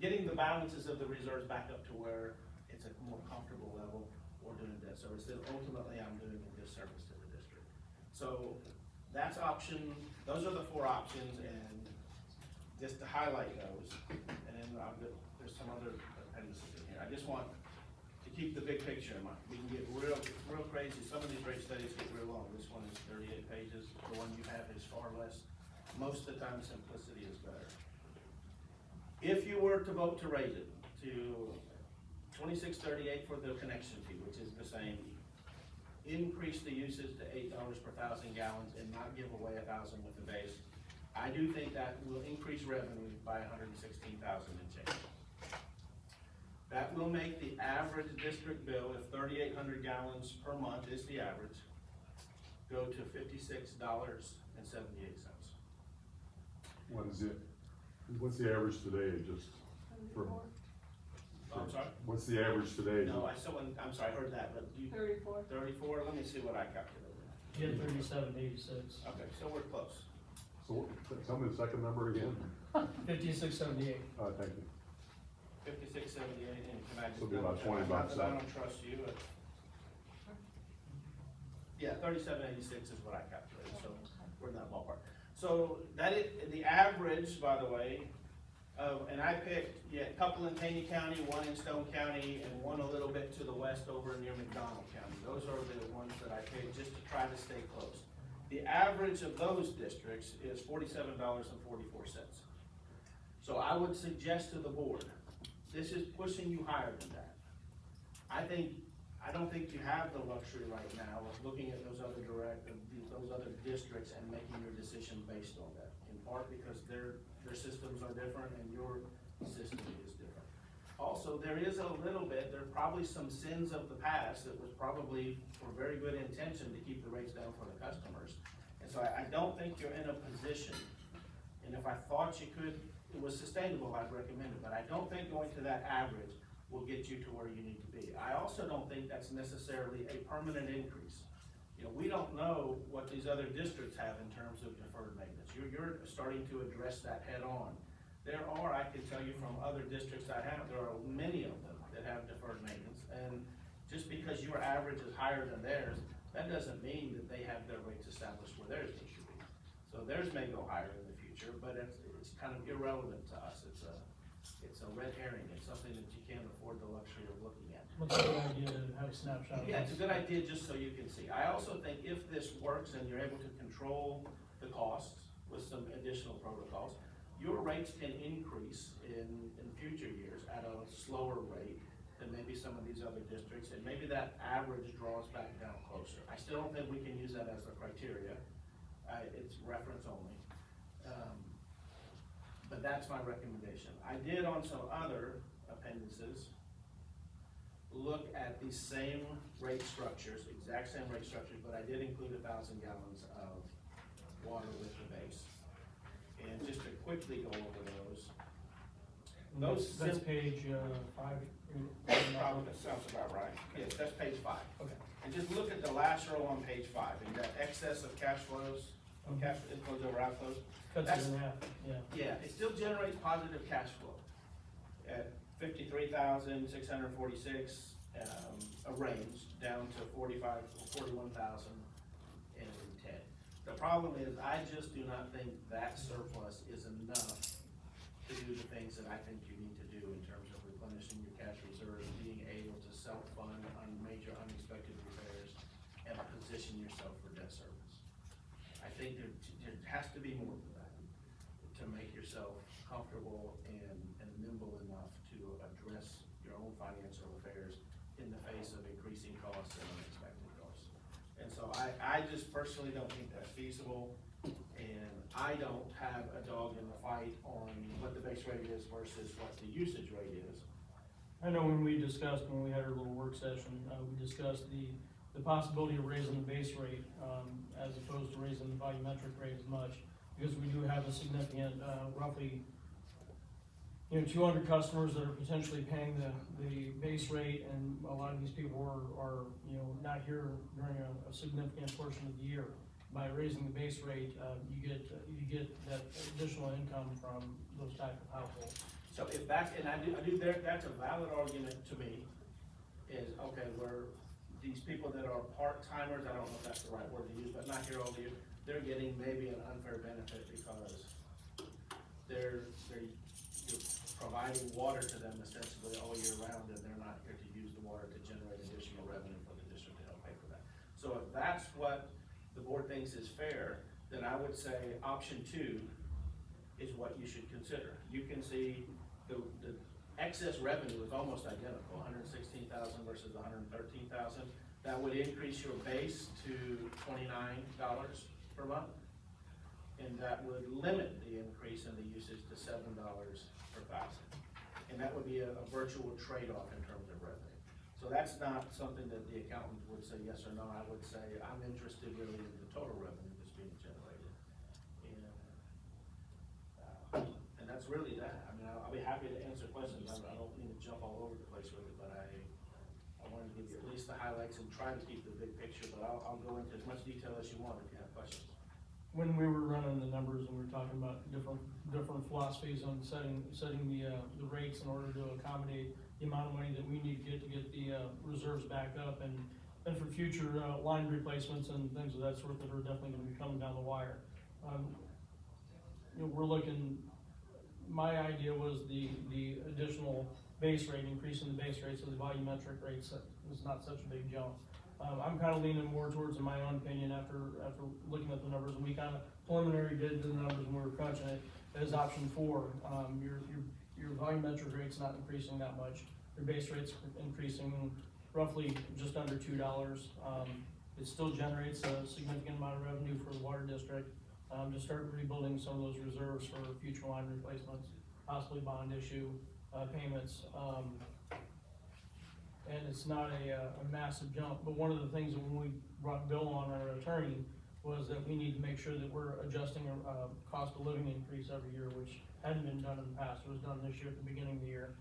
Getting the balances of the reserves back up to where it's a more comfortable level, or doing debt service, then ultimately I'm doing a disservice to the district. So that's those are the 4 options, and just to highlight those, and then there's some other appendices in here. I just want to keep the big picture in mind. We can get real crazy. Some of these rate studies get real long. This one is 38 pages. The one you have is far less. Most of the time, simplicity is better. If you were to vote to raise it to $26.38 for the connection fee, which is the same, increase the usage to $8 per 1,000 gallons and not give away 1,000 with the base, I do think that will increase revenue by $116,000 and change. That will make the average district bill, if 3,800 gallons per month is the average, go to $56.78. What is it? What's the average today, just from? I'm sorry? What's the average today? No, I'm sorry, I heard that, but 34. 34, let me see what I calculated. You had 3786. Okay, so we're close. So, tell me the second number again. 5678. Thank you. 5678, and can I just So it'll be about double check? 20 Not bucks that I up. don't trust you, but. Yeah, 3786 is what I calculated, so we're in that ballpark. So that is, the average, by the way, and I picked, a couple in Taney County, one in Stone County, and one a little bit to the west over near McDonald County. Those are the ones that I picked just to try to stay close. The average of those districts is $47.44. So I would suggest to the board, this is pushing you higher than that. I don't think you have the luxury right now of looking at those other districts and making your decision based on that. In part because their systems are different and your system is different. Also, there is a little bit, there are probably some sins of the past that was probably for very good intention to keep the rates down for the customers. And so I don't think you're in a position, and if I thought it was sustainable, I'd recommend it, but I don't think going to that average will get you to where you need to be. I also don't think that's necessarily a permanent increase. We don't know what these other districts have in terms of deferred maintenance. You're starting to address that head on. There are, I can tell you from other districts I have, there are many of them that have deferred maintenance, and just because your average is higher than theirs, that doesn't mean that they have their rates established where theirs should be. So theirs may go higher in the future, but it's kind of irrelevant to us. It's a red herring. It's something that you can't afford the luxury of looking at. What's a good idea to have a snapshot of Yeah, it's a this? good idea just so you can see. I also think if this works and you're able to control the costs with some additional protocols, your rates can increase in future years at a slower rate than maybe some of these other districts, and maybe that average draws back down closer. I still don't think we can use that as a criteria, It's reference only. But that's my recommendation. I did on some other appendices look at the same rate structures, exact same rate structures, but I did include 1,000 gallons of water with the base. And just to quickly go over those. That's page, 5. Probably, that sounds about right. Yes, that's page 5. Okay. And just look at the last row on page 5, and that excess of cash flows, cash inflows over outflows. Cuts That's- it in half, yeah. Yeah, it still generates positive cash flow at 53,646, a range, down to 41,010. The problem is, I just do not think that surplus is enough to do the things that I think you need to do in terms of replenishing your cash reserve, being able to self-fund on major unexpected repairs, and position yourself for debt service. I think there has to be more than that to make yourself comfortable and nimble enough to address your own financial affairs in the face of increasing costs and unexpected costs. And so I just personally don't think that's feasible, and I don't have a dog in the fight on what the base rate is versus what the usage rate is. I know when we had our little work session, we discussed the possibility of raising the base rate, as opposed to raising the volumetric rate as much, because we do have a significant, roughly, 200 customers that are potentially paying the base rate, and a lot of these people are not here during a significant portion of the year. By raising the base rate, you get that additional income from those type of households. So if that's, and that's a valid argument to me, is, okay, where these people that are part-timers, I don't know if that's the right word to use, but not here all year, they're getting maybe an unfair benefit because you're providing water to them ostensibly all year round, and they're not here to use the water to generate additional revenue for the district to help pay for that. So if that's what the board thinks is fair, then I would say option 2 is what you should consider. You can see the excess revenue is almost identical, 116,000 versus 113,000. That would increase your base to $29 per month, and that would limit the increase in the usage to $7 per thousand. And that would be a virtual trade-off in terms of revenue. So that's not something that the accountant would say yes or no. I would say I'm interested really in the total revenue that's being generated. And that's really that. I mean, I'll be happy to answer questions. I don't mean to jump all over the place with it, but I wanted to give you at least the highlights and try to keep the big picture, but I'll go into as much detail as you want if you have questions. When we were running the numbers and we were talking about different philosophies on setting the rates in order to accommodate the amount of money that we need to get the reserves back up, and for future line replacements and things of that sort that are definitely going to be coming down the wire. We're looking. My idea was the additional base rate, increasing the base rate, so the volumetric rates is not such a big jump. I'm kind of leaning more towards, in my own opinion, after looking at the numbers, and we kind of preliminary did the numbers when we were crunching it, as option 4. Your volumetric rate's not increasing that much. Your base rate's increasing roughly just under $2. It still generates a significant amount of revenue for the water district, to start rebuilding some of those reserves for future line replacements, possibly bond issue payments. And it's not a massive jump, but one of the things that when we brought Bill on, our attorney, was that we need to make sure that we're adjusting a cost of living increase every year, which hadn't been done in the past. It was done this year at the beginning of the year,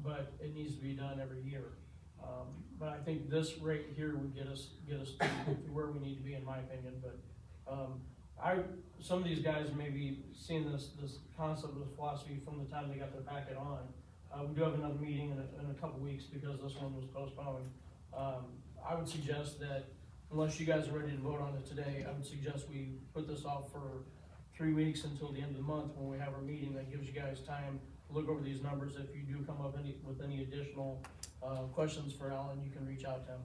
but it needs to be done every year. But I think this rate here would get us to where we need to be, in my opinion. But some of these guys may be seeing this concept, this philosophy from the time they got their packet on. We do have another meeting in a couple weeks because this one was postponed. I would suggest that, unless you guys are ready to vote on it today, I would suggest we put this off for 3 weeks until the end of the month when we have our meeting. That gives you guys time to look over these numbers. If you do come up with any additional questions for Alan, you can reach out to him.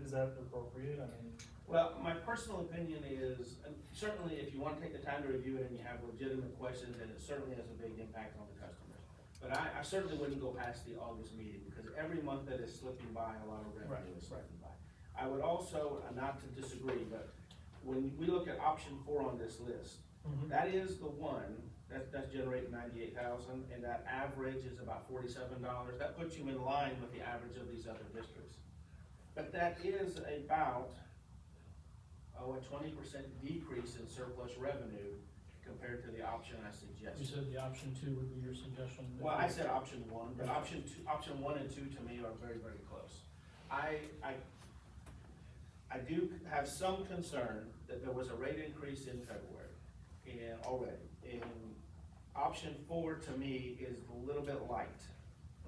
Is that appropriate? I mean, Well, my personal opinion is, and certainly if you want to take the time to review it and you have legitimate questions, and it certainly has a big impact on the customers. But I certainly wouldn't go past the August meeting, because every month that is slipping by, a lot of revenue is slipping by. I would also, not to disagree, but when we look at option 4 on this list, Mhm. that is the one that's generating 98,000, and that average is about $47. That puts you in line with the average of these other districts. But that is about, a 20% decrease in surplus revenue compared to the option I You suggested. said the option 2 would be your suggestion. Well, I said option 1, but option 1 and 2 to me are very, very close. I do have some concern that there was a rate increase in February, and already, and option 4 to me is a little bit light,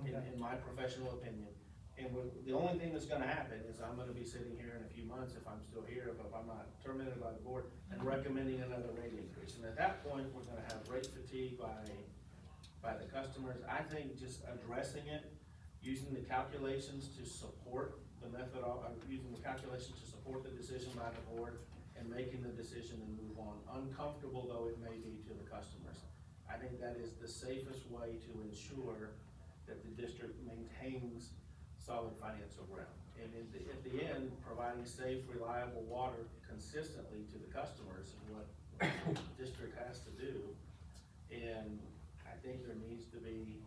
Okay. in my professional opinion. And the only thing that's gonna happen is I'm gonna be sitting here in a few months, if I'm still here, if I'm not terminated by the board, and recommending another rate increase. And at that point, we're gonna have rate fatigue by the customers. I think just addressing it, using the calculations to support the method, using the calculations to support the decision by the board, and making the decision and move on, uncomfortable though it may be to the customers. I think that is the safest way to ensure that the district maintains solid financial ground. And at the end, providing safe, reliable water consistently to the customers is what the district has to do. And I think there needs to be.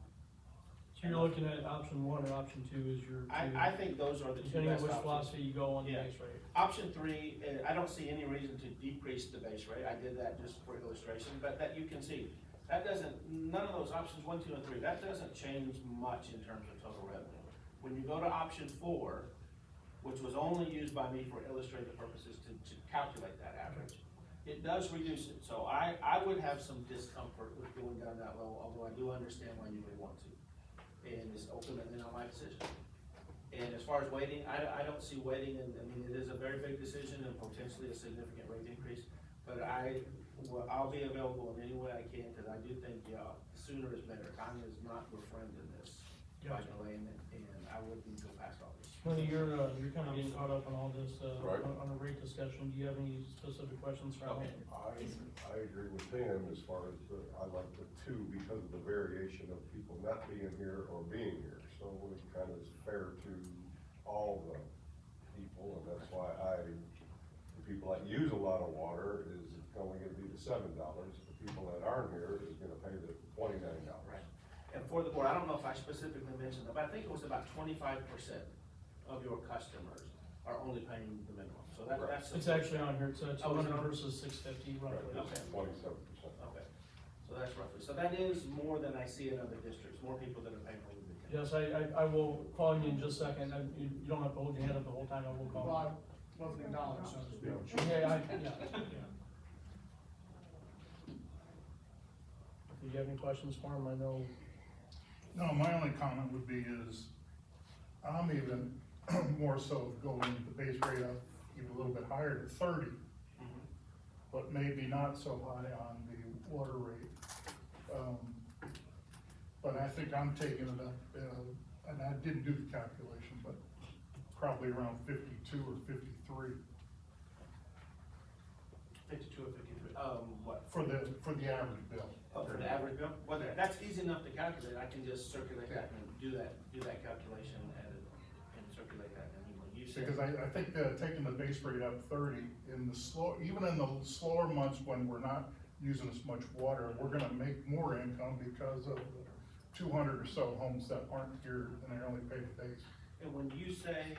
So you're looking at option 1 or option 2 as your two? I think those are the two Depending on best which options. philosophy you go on the Yeah. base rate. Option 3, I don't see any reason to decrease the base rate. I did that just for illustration, but that you can see, that doesn't, none of those options 1, 2, and 3, that doesn't change much in terms of total revenue. When you go to option 4, which was only used by me for illustrative purposes to calculate that average, it does reduce it. So I would have some discomfort with going down that low, although I do understand why you would want to. And it's ultimately not my decision. And as far as waiting, I don't see waiting, and I mean, it is a very big decision and potentially a significant rate increase. But I'll be available in any way I can, because I do think, sooner is better. Time is not your friend in this, by Gotcha. delaying it, and I wouldn't go past all this. Tony, you're kind of getting caught up on all this, Right. on the rate discussion. Do you have any specific questions for Alan? I agree with Tim as far as I like the 2 because of the variation of people not being here or being here. So it kind of is fair to all the people, and that's why the people that use a lot of water is only gonna be the $7. The people that aren't here is gonna pay the $29. Right. And for the board, I don't know if I specifically mentioned it, but I think it was about 25% of your customers are only paying the minimum. So that's. It's actually on here, it's Oh, is it 200 on? versus 650 roughly. Right, Okay. it's 27%. Okay, so that's roughly, so that is more than I see in other districts, more people that are paying for the weekend. Yes, I will call you in just a second. You don't have to hold your hand up the whole time, I will call you. Well, I wasn't acknowledged, so to speak. Yeah. Do you have any questions for him? I know, No, my only comment would be is, I'm even more so going the base rate up even a little bit higher to 30, but maybe not so high on the water rate. But I think I'm taking it up, and I didn't do the calculation, but probably around 52 or 53 52 or 53, what? for the average bill. Oh, for the average bill? Well, that's easy enough to calculate, I can just circulate that and do that calculation and circulate that anyway. You said. Because I think that taking the base rate up 30 in the even in the slower months when we're not using as much water, we're gonna make more income because of the 200 or so homes that aren't here and they only pay the base. And when you say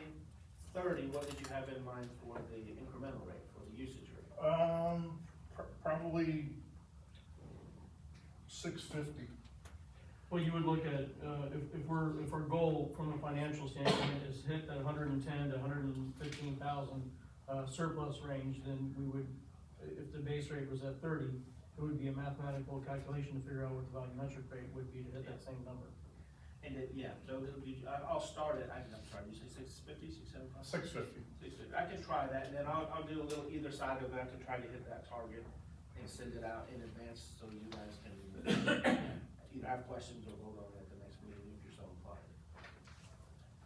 30, what did you have in mind for the incremental rate, for the usage rate? Probably 650. well, you would look at, if our goal from a financial standpoint is hit that 110 to 115,000 surplus range, then we would, if the base rate was at 30, it would be a mathematical calculation to figure out what the volumetric rate would be to hit that same number. And so it'll be, I'll start it, I'm sorry, you say 650, 675? 650. 650. I can try that, and then I'll do a little either side of that to try to hit that target and send it out in advance so you guys can either have questions or vote on it at the next meeting if you're so inclined.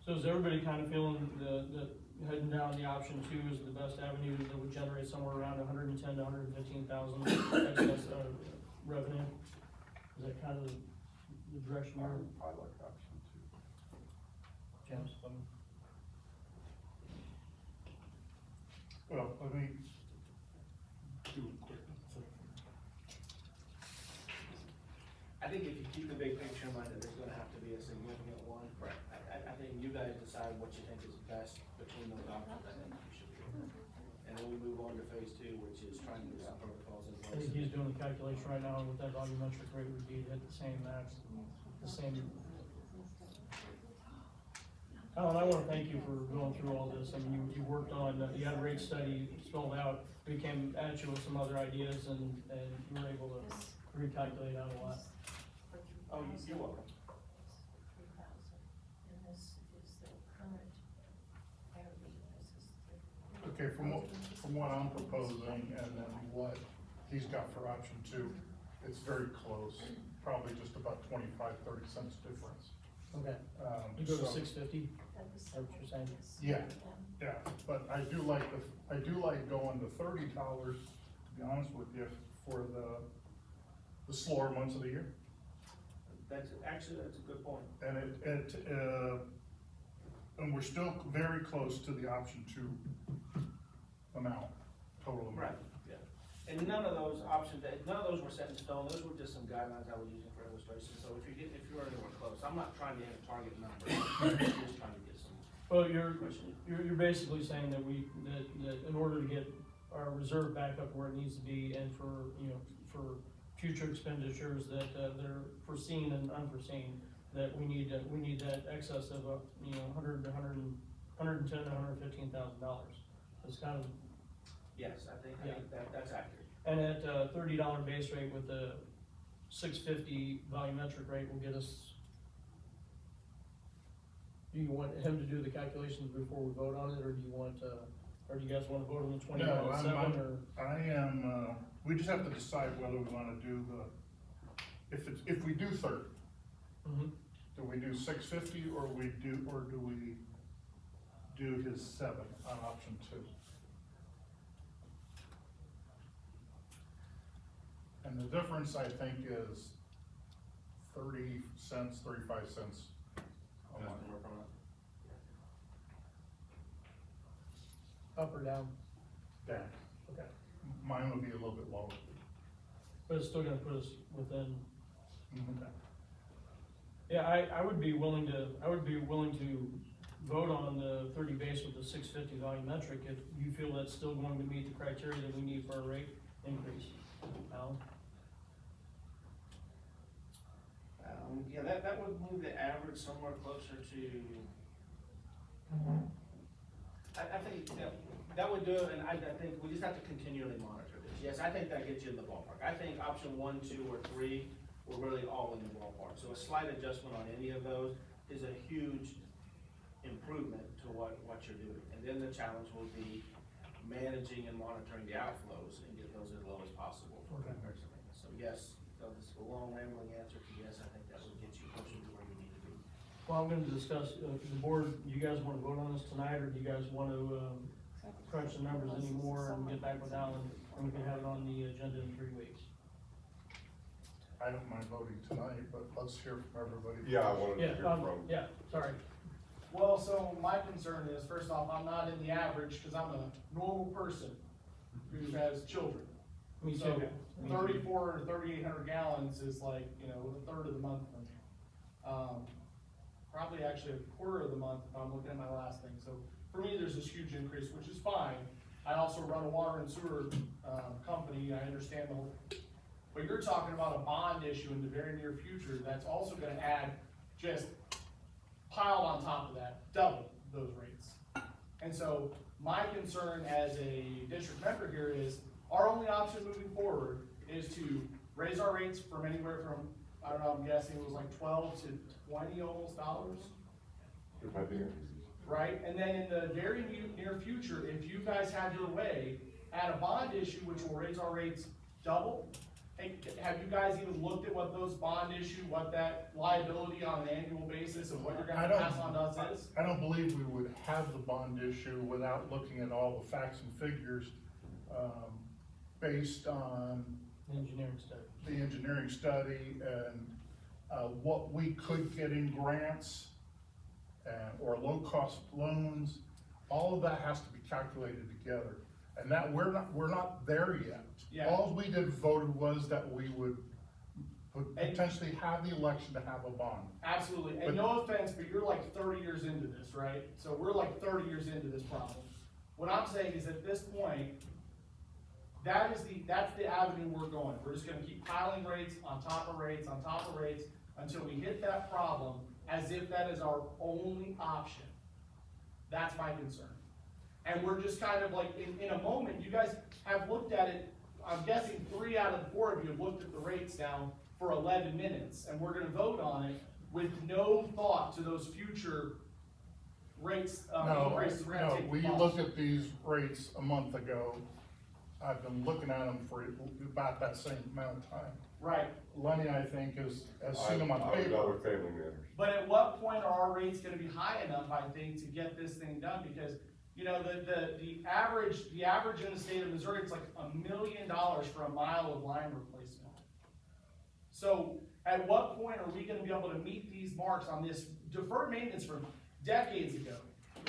So is everybody kind of feeling that heading down the option 2 is the best avenue that would generate somewhere around 110 to 115,000 excess revenue? Is that kind of the direction you're? I like option 2. James? Well, I mean, guys decide what you think is best between those options, I think you should do. And then we move on to phase two, which is trying to get some protocols in I place. think he's doing the calculation right now, with that volumetric rate would be at the same max, the same. Alan, I wanna thank you for going through all this. I mean, you worked on, you had a rate study spelled out, we came at you with some other ideas, and you were able to recalculate out a lot. Oh, you're welcome. Okay, from what I'm proposing and then what he's got for option two, it's very close, probably just about 25-30 cents difference. Okay, you go to So- 650, is that what you're saying? Yeah, but I do like going to $30, to be honest with you, for the slower months of the year. That's a good point. And and we're still very close to the option two amount, total amount. Right, yeah. And none of those options, none of those were set in stone, those were just some guidelines I was using for illustration, so if you're anywhere close, I'm not trying to hit a target number, I'm just trying to get some. Well, you're basically saying that that in order to get our reserve back up where it needs to be, and for, for future expenditures that, they're foreseen and unforeseen, that we need that excess of, $110,000 to $115,000. It's kind of, Yes, I think that's accurate. and at a $30 base rate with a $650 volumetric rate will get us. Do you want him to do the calculations before we vote on it, or do you want, or do you guys wanna vote on the 29.7, or? We just have to decide whether we wanna do if we do 30, Mhm. do we do 650 or do we do his 7 on option 2? And the difference, I think, is 30 cents, 35 cents a month. Customer from it. Up or down? Down. Okay. Mine will be a little bit lower. But it's still gonna put us within. Mhm. Okay. Yeah, I would be willing to vote on the 30 base with the 650 volumetric if you feel that's still going to meet the criteria that we need for a rate increase. Alan? Yeah, that would move the average somewhere closer to. I think, that would do it, and I think we just have to continually monitor this. Yes, I think that gets you in the ballpark. I think option 1, 2, or 3, we're really all in the ballpark. So a slight adjustment on any of those is a huge improvement to what you're doing. And then the challenge will be managing and monitoring the outflows and get those as low as possible for comparison. So yes, this is a long rambling answer to yes, I think that would get you closer to where you need to be. Well, I'm gonna discuss, the board, you guys wanna vote on this tonight, or do you guys wanna, crunch the numbers anymore and get back with Alan, and we can have it on the agenda in 3 weeks? I don't mind voting tonight, but let's hear from everybody. Yeah, I wanted to Yeah, hear from. yeah, sorry. Well, so my concern is, first off, I'm not in the average, cause I'm a normal person who has children. Me So too. 34 or 3,800 gallons is like, a third of the month for me. Probably actually a quarter of the month if I'm looking at my last thing. So for me, there's this huge increase, which is fine. I also run a water and sewer, company, I understand the whole, but you're talking about a bond issue in the very near future, that's also gonna add just piled on top of that, double those rates. And so my concern as a district member here is, our only option moving forward is to raise our rates from anywhere from, I don't know, I'm guessing it was like 12 to 20 almost dollars, Depending. right? And then in the very near future, if you guys have your way, add a bond issue which will raise our rates double. Hey, have you guys even looked at what those bond issue, what that liability on an annual basis of what you're I gonna don't- pass on to us is? I don't believe we would have the bond issue without looking at all the facts and figures, based on Engineering study. the engineering study and, what we could get in grants, or low-cost loans. All of that has to be calculated together, and that, we're not there yet. Yeah. All we did voted was that we would would potentially have the election to have a bond. Absolutely, But- and no offense, but you're like 30 years into this, right? So we're like 30 years into this problem. What I'm saying is at this point, that's the avenue we're going. We're just gonna keep piling rates on top of rates on top of rates until we hit that problem as if that is our only option. That's my concern. And we're just kind of like, in a moment, you guys have looked at it, I'm guessing 3 out of the 4 of you have looked at the rates now for 11 minutes, and we're gonna vote on it with no thought to those future rates, increases we're gonna No, take. we from looked at these rates a month ago. I've been looking at them for about that same amount of time. Right, Lenny, I think, has seen them on I was paper. out with Family Matters. but at what point are our rates gonna be high enough, I think, to get this thing done? Because, you know, the average in the state of Missouri, it's like $1 million for a mile of line replacement. So at what point are we gonna be able to meet these marks on this deferred maintenance from decades ago,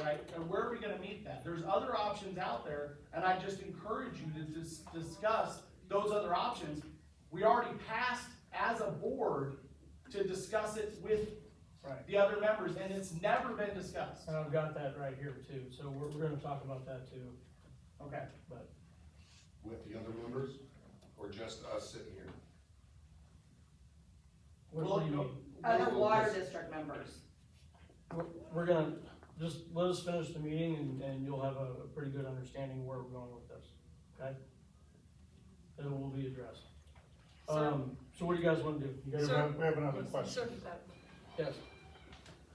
right? And where are we gonna meet that? There's other options out there, and I just encourage you to discuss those other options. We already passed as a board to discuss it with Right. the other members, and it's never been discussed. And I've got that right here too, so we're gonna talk about that too, Okay. but With the other members, or just us sitting here? what do you mean? Other water district members. We're gonna, just let us finish the meeting and you'll have a pretty good understanding where we're going with this, okay? It will be addressed. So what do you guys wanna do? You guys, We have another question. yes,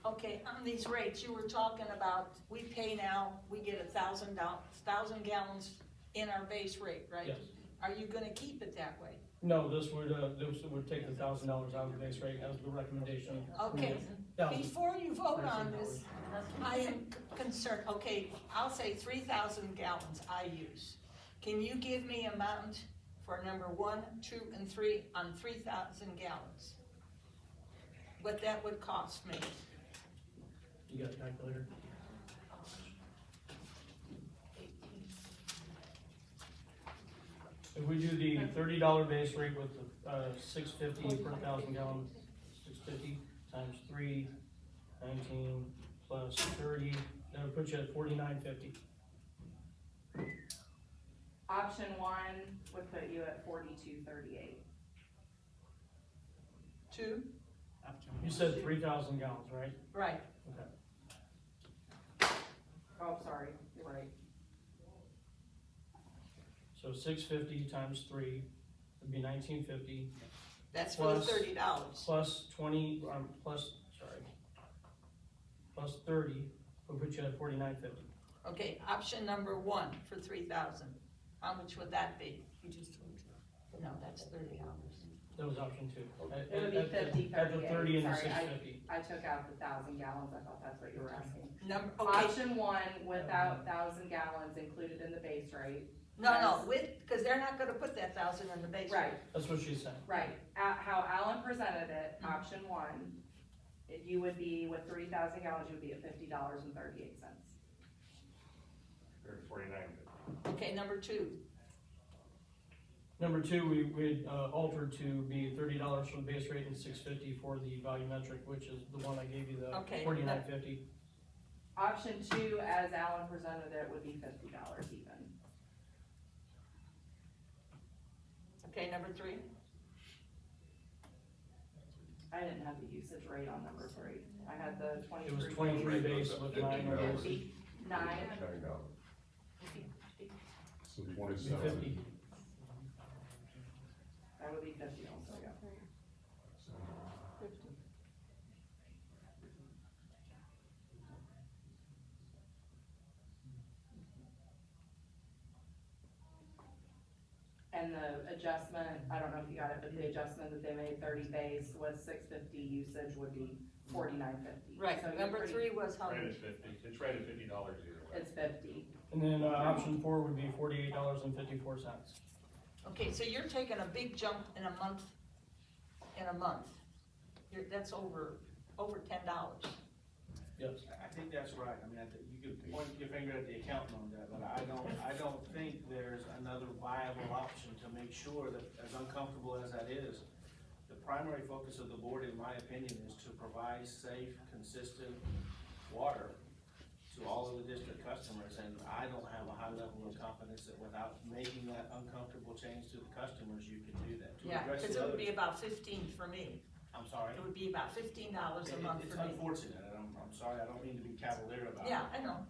Okay, on these rates, you were talking about, we pay now, we get 1,000 gallons in our base rate, right? yes. Are you gonna keep it that way? No, this would take the $1,000 out of the base rate as the recommendation. Okay, $1,000. before you vote on this, I am concerned, okay, I'll say 3,000 gallons I use. Can you give me amount for number 1, 2, and 3 on 3,000 gallons? What that would cost me? You got a calculator? If we do the $30 base rate with the, $6.50 per 1,000 gallons, 650 times 3, 19 plus 30, that would put you at $49.50. Option 1 would put you at 42.38. 2? You said 3,000 gallons, right? Right. Okay. Oh, sorry, you're right. So 650 times 3 would be 1950 That's for the Plus- $30. plus 20, plus 30 would put you at 49.50. Okay, option number 1 for 3,000. How much would that be? You just told me. No, that's $30. That was option 2. It would be 50, At the 30 and the sorry, 650. I took out the 1,000 gallons, I thought that's what you were asking. Okay, Option 1 without 1,000 gallons included in the base rate. no, because they're not gonna put that 1,000 in the base. Right, That's what she's saying. right. How Alan presented it, option 1, you would be, with 3,000 gallons, you would be at $50.38. Or 49. Okay, number 2. Number 2, we'd altered to be $30 for the base rate and $6.50 for the volumetric, which is the one I gave you, the Okay. $49.50. Option 2, as Alan presented it, would be $50 even. Okay, number 3. I didn't have the usage rate on number 3. I had the 23. It was 23 base with 9 of those. 9. $9. So It'd be 27. 50. That would be 50 also, yeah. And the adjustment, I don't know if you got it, but the adjustment that they made 30 base with 650 usage would be 49.50. Right, So you're number pretty- 3 was how Right much? at 50, it's right at $50 either way. It's 50. And then option 4 would be $48.54. Okay, so you're taking a big jump in a month, that's over $10. Yes. I think that's right, I mean, you could point your finger at the accountant on that, but I don't think there's another viable option to make sure that, as uncomfortable as that is, the primary focus of the board, in my opinion, is to provide safe, consistent water to all of the district customers, and I don't have a high level of confidence that without making that uncomfortable change to the customers, you can do that. To Yeah, address cause the it would other- be about 15 for me. I'm sorry? It would be about $15 a month It's for me. unfortunate, and I'm sorry, I don't mean to be cavalier about it. Yeah, I know,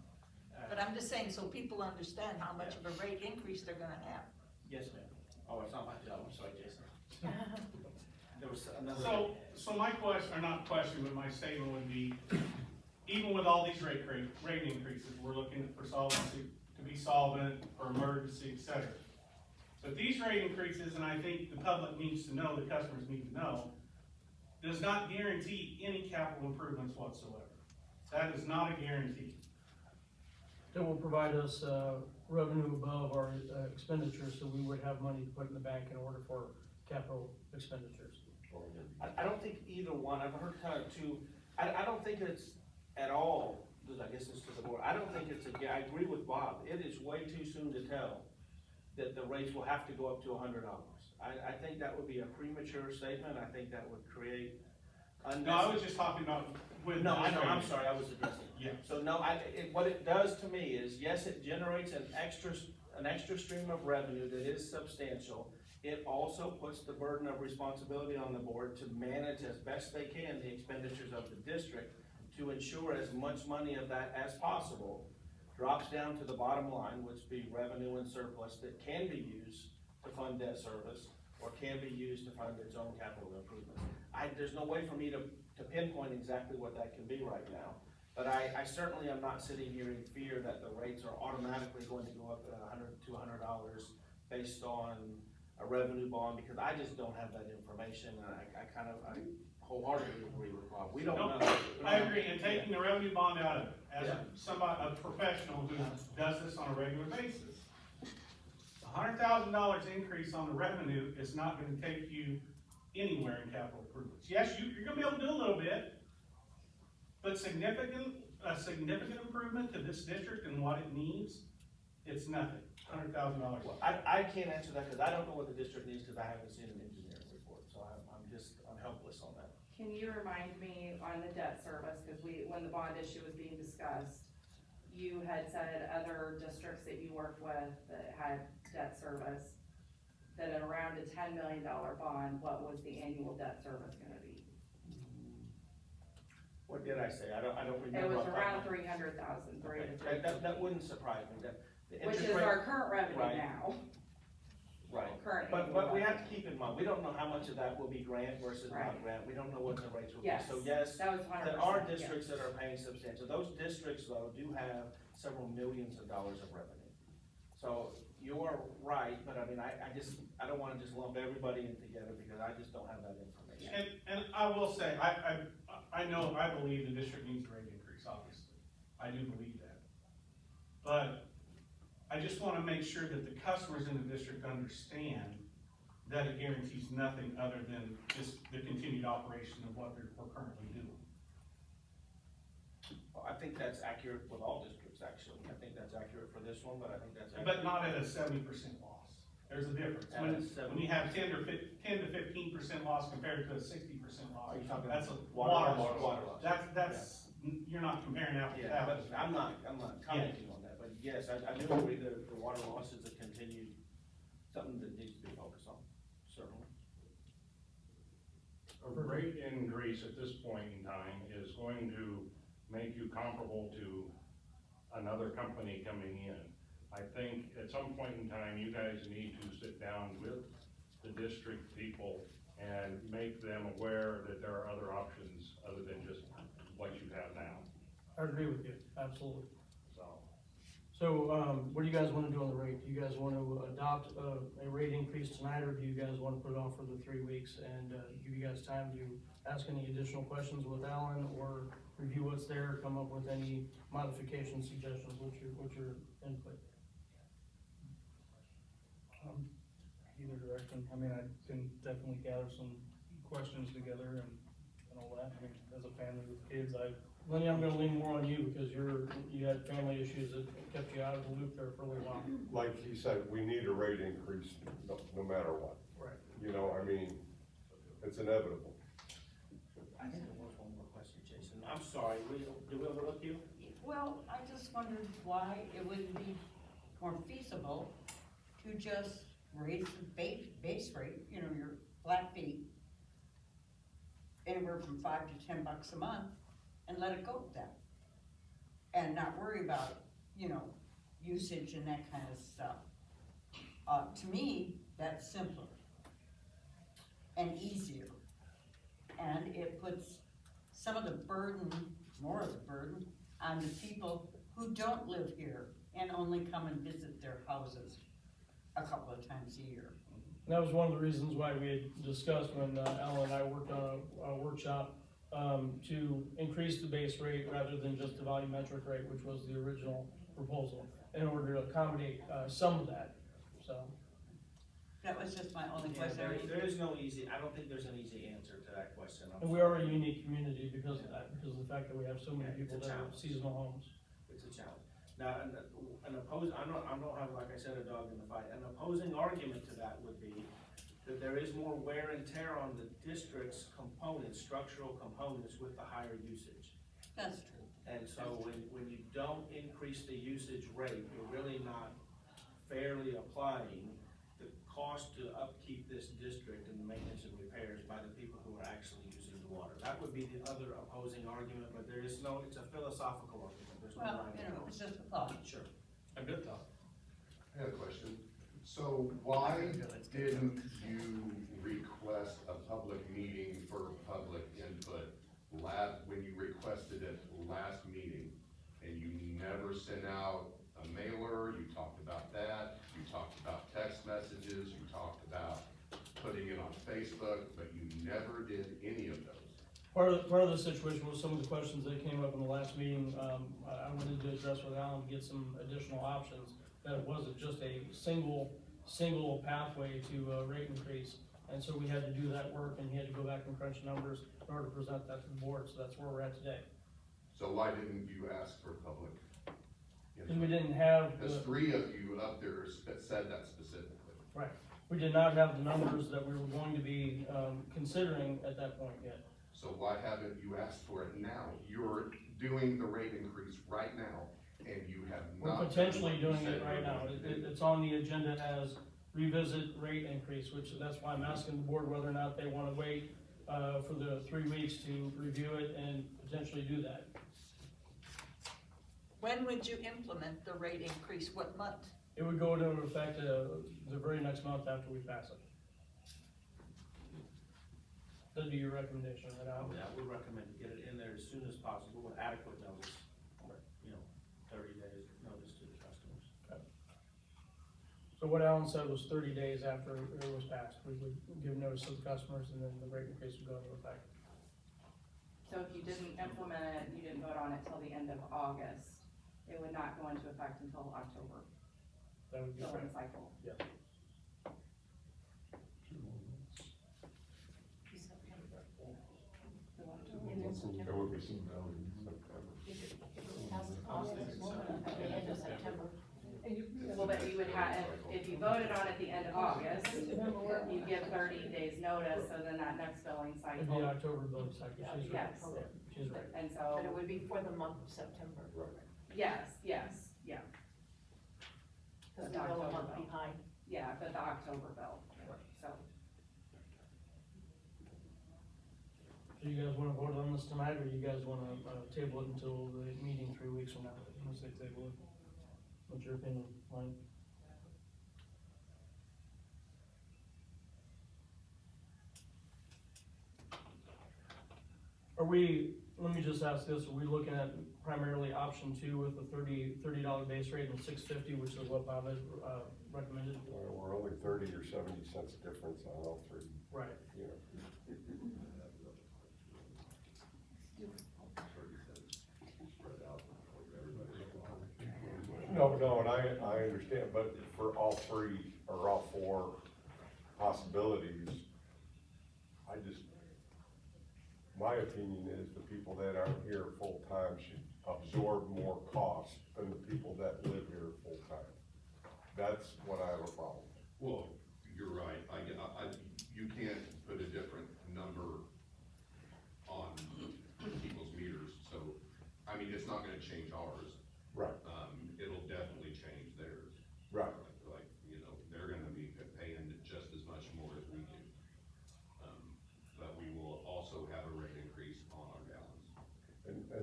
Uh, but I'm just saying, so people understand how much of a rate increase they're gonna have. Yes, ma'am. Oh, it's not my job, I'm sorry, Jason. There was another. So my question, or not question, but my statement would be, even with all these rate increases, we're looking for solvency, to be solvent, for emergency, et cetera. But these rate increases, and I think the public needs to know, the customers need to know, does not guarantee any capital improvements whatsoever. That is not a guarantee. It will provide us, revenue above our expenditures, so we would have money to put in the bank in order for capital expenditures. I don't think either one, I've heard kind of two, I don't think it's at all, I guess it's to the board, I don't think it's I agree with Bob, it is way too soon to tell that the rates will have to go up to $100. I think that would be a premature statement, I think that would create unnecessary. No, I was just talking about with. No, I know, I'm this rate. sorry, I was addressing it. Yeah. So no, what it does to me is, yes, it generates an extra stream of revenue that is substantial. It also puts the burden of responsibility on the board to manage as best they can the expenditures of the district to ensure as much money of that as possible drops down to the bottom line, which be revenue and surplus that can be used to fund debt service or can be used to fund its own capital improvements. There's no way for me to pinpoint exactly what that can be right now. But I certainly am not sitting here in fear that the rates are automatically going to go up $100 based on a revenue bond, because I just don't have that information, and I wholeheartedly agree with Bob. We don't know. I agree, and taking the revenue bond out of it, as Yeah. a professional who does this on a regular basis. $100,000 increase on the revenue is not gonna take you anywhere in capital improvements. Yes, you're gonna be able to do a little bit, but a significant improvement to this district and what it needs, it's nothing, $100,000. Well, I can't answer that, because I don't know what the district needs, because I haven't seen an engineering report, so I'm helpless on that. Can you remind me on the debt service, cause when the bond issue was being discussed, you had said other districts that you worked with that had debt service, that at around a $10 million bond, what was the annual debt service gonna be? What did I say? I don't remember. It was off the top around of my- 300,000, three to Okay, that wouldn't surprise me, the which interest is rate- our current revenue Right. now. Right, Current but annual we have to revenue. keep in mind, we don't know how much of that will be grant versus not Right. grant, we don't know what the rates will be. Yes, So yes, that was 100%. there are yes. districts that are paying substantial, those districts though do have several millions of dollars of revenue. So you are right, but I mean, I don't wanna just lump everybody in together, because I just don't have that information. And I will say, I believe the district needs a rate increase, obviously. I do believe that. But I just wanna make sure that the customers in the district understand that it guarantees nothing other than just the continued operation of what we're currently doing. Well, I think that's accurate with all districts, actually, I think that's accurate for this one, but I think that's accurate. But not at a 70% loss. There's a difference. At a When 70. you have 10 to 15% loss compared to a 60% loss, Are you talking that's a water water loss? loss. Water loss. That's, you're not comparing apples to Yeah, but apples. I'm not commenting on that, but yes, I do agree that the water loss is a continued, something that needs to be focused on, certainly. A rate increase at this point in time is going to make you comparable to another company coming in. I think at some point in time, you guys need to sit down with the district people and make them aware that there are other options other than just what you have now, I agree with you, absolutely. so. So, what do you guys wanna do on the rate? Do you guys wanna adopt a rate increase tonight, or do you guys wanna put it off for the 3 weeks and, give you guys time to ask any additional questions with Alan, or review what's there, come up with any modification suggestions? What's your input? Either direction, I mean, I can definitely gather some questions together and all that, I mean, as a family with kids, Lenny, I'm gonna lean more on you, because you had family issues that kept you out of the loop there for a little while. Like he said, we need a rate increase no matter what. Right. You know, I mean, it's inevitable. I think there was one more question, Jason. I'm sorry, did we overlook you? Well, I just wondered why it wouldn't be more feasible to just raise the base rate, you know, your flat fee, anywhere from $5 to $10 a month, and let it go at that. And not worry about, you know, usage and that kind of stuff. To me, that's simpler and easier. And it puts some of the burden, more of the burden, on the people who don't live here and only come and visit their houses a couple of times a year. And that was one of the reasons why we had discussed when Alan and I worked on a workshop to increase the base rate rather than just the volumetric rate, which was the original proposal, in order to accommodate some of that, so. That was just my only Yeah, question. there is no easy, I don't think there's an easy answer to that question. I'm And we sorry. are a unique community because of that, because of the fact that we have so many Yeah, it's people a that have challenge. seasonal homes. It's a challenge. Now, an opposing, I don't have, like I said, a dog in the fight. An opposing argument to that would be that there is more wear and tear on the district's components, structural components with the higher usage. That's true. And so when you don't increase the usage rate, you're really not fairly applying the cost to upkeep this district and the maintenance and repairs by the people who are actually using the water. That would be the other opposing argument, but there is no, it's a philosophical argument. There's no Well, right you or know, wrong. it's just a thought. Sure. A good thought. I have a question. So why didn't you request a public meeting for public input when you requested it last meeting? And you never sent out a mailer, you talked about that, you talked about text messages, you talked about putting it on Facebook, but you never did any of those. Part of the situation was some of the questions that came up in the last meeting, I wanted to address with Alan to get some additional options. That it wasn't just a single pathway to a rate increase. And so we had to do that work and he had to go back and crunch numbers in order to present that to the board, so that's where we're at today. So why didn't you ask for public input? Because we didn't have There's the, three of you up there that said that specifically. right, we did not have the numbers that we were going to be, considering at that point yet. So why haven't you asked for it now? You're doing the rate increase right now, and you have We're not. potentially done what doing you it said right you now. were going to do. It's on the agenda as revisit rate increase, which that's why I'm asking the board whether or not they wanna wait, for the 3 weeks to review it and potentially do that. When would you implement the rate increase? What month? It would go into effect, the very next month after we pass it. That'd be your recommendation, right, Al? I would recommend to get it in there as soon as possible with adequate notice, you know, 30 days notice to the customers. So what Alan said was 30 days after it was passed, we would give notice to the customers and then the rate increase would go into effect. So if you didn't implement it, you didn't vote on it till the end of August, it would not go into effect until October, That would be billing correct. cycle. Yeah. There would be some value in September. Well, but you would have, if you voted on it the end of August, you give 30 days notice, so then that next billing It'd be cycle. October billing cycle, she's right. Yes. Yeah, she's right. And But it so, would be for the month of September, yes, yeah, because The we're a October month bill. behind. yeah, but the October bill, so. Do you guys wanna vote on this tonight, or you guys wanna, table it until the meeting 3 weeks from now? I'm gonna say table it. What's your opinion, Mike? Let me just ask this, are we looking at primarily option 2 with the $30 base rate and $6.50, which is what Bob had, recommended? Well, we're only 30 or 70 cents difference on all three, Right. you know. No, and I understand, but for all three, or all four possibilities, my opinion is the people that aren't here full-time should absorb more cost than the people that live here full-time. That's what I have a problem with. Well, you're right, you can't put a different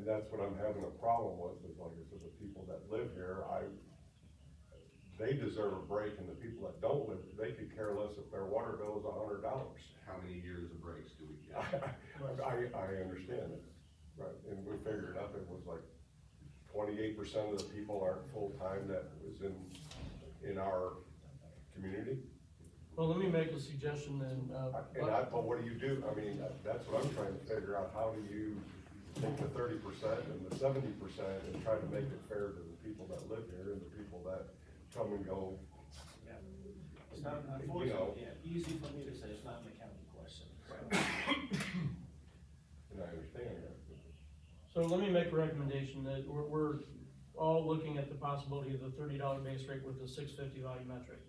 that's what I'm having a problem with, is like I said, the people that live here, they deserve a break, and the people that don't live, they could care less if their water bill is $100. How many years of breaks do we get? I understand it, right, and we figured out there was like 28% of the people aren't full-time that was in our community. Well, let me make a suggestion then, But what do you do? I mean, that's what I'm trying to figure out. How do you take the 30% and the 70% and try to make it fair to the people that live here and the people that come and go? Yeah. It's not, You know. unfortunately, easy for me to say, it's not an accounting question. And I understand that. so let me make a recommendation that we're all looking at the possibility of the $30 base rate with the $6.50 volumetric.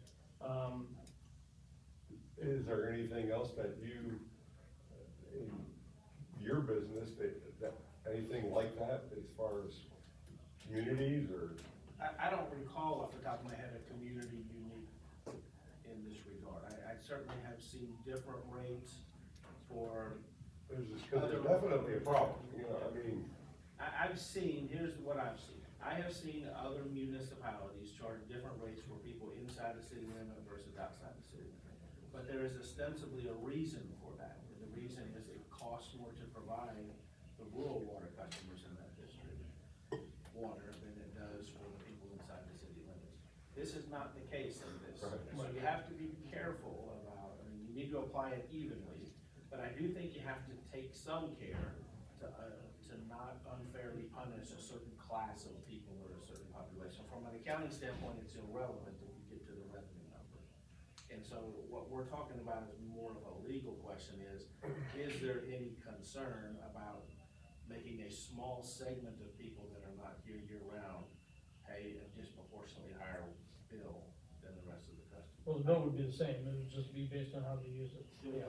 Is there anything else that you, in your business, that anything like that as far as communities or? I don't recall off the top of my head a community unique in this regard. I certainly have seen different rates for. Cause there's definitely a problem, you know, I mean. I've seen, here's what I've seen. I have seen other municipalities charge different rates for people inside the city limit versus outside the city limit. But there is ostensibly a reason for that, and the reason is it costs more to provide the rural water customers in that district water than it does for the people inside the city limits. This is not the case in this, Right. so you have to be careful about, I mean, you need to apply it evenly, but I do think you have to take some care to not unfairly punish a certain class of people or a certain population. From an accounting standpoint, it's irrelevant if you get to the revenue number. And so what we're talking about is more of a legal question is there any concern about making a small segment of people that are not here year-round pay a disproportionately higher bill than the rest of the customers? Well, the bill would be the same, it would just be based on how they use it. Yeah.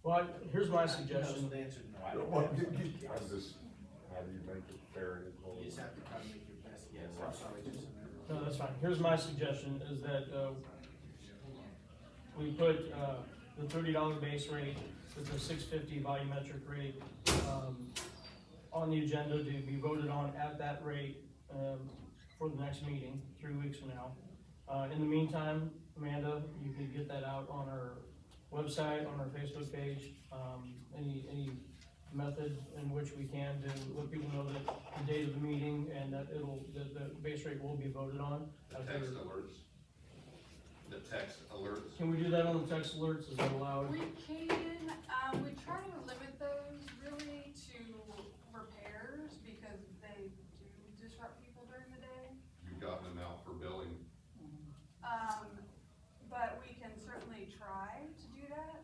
Well, here's my You suggestion. know, the answer is no, I don't Well, have something. I'm just, how do you make it fair and equal? You just have to try to make your best guess. I'm sorry, Jason. No, that's fine. Here's my suggestion, is that, we put, the $30 base rate with the $6.50 volumetric rate, on the agenda to be voted on at that rate, for the next meeting, 3 weeks from now. In the meantime, Amanda, you can get that out on our website, on our Facebook page, any method in which we can to let people know that the date of the meeting and that the base rate will be voted on. The text alerts? The text alerts? Can we do that on the text alerts? Is that allowed? We can, we try to limit those really to repairs because they do disrupt people during the day. You've gotten them out for billing. But we can certainly try to do that.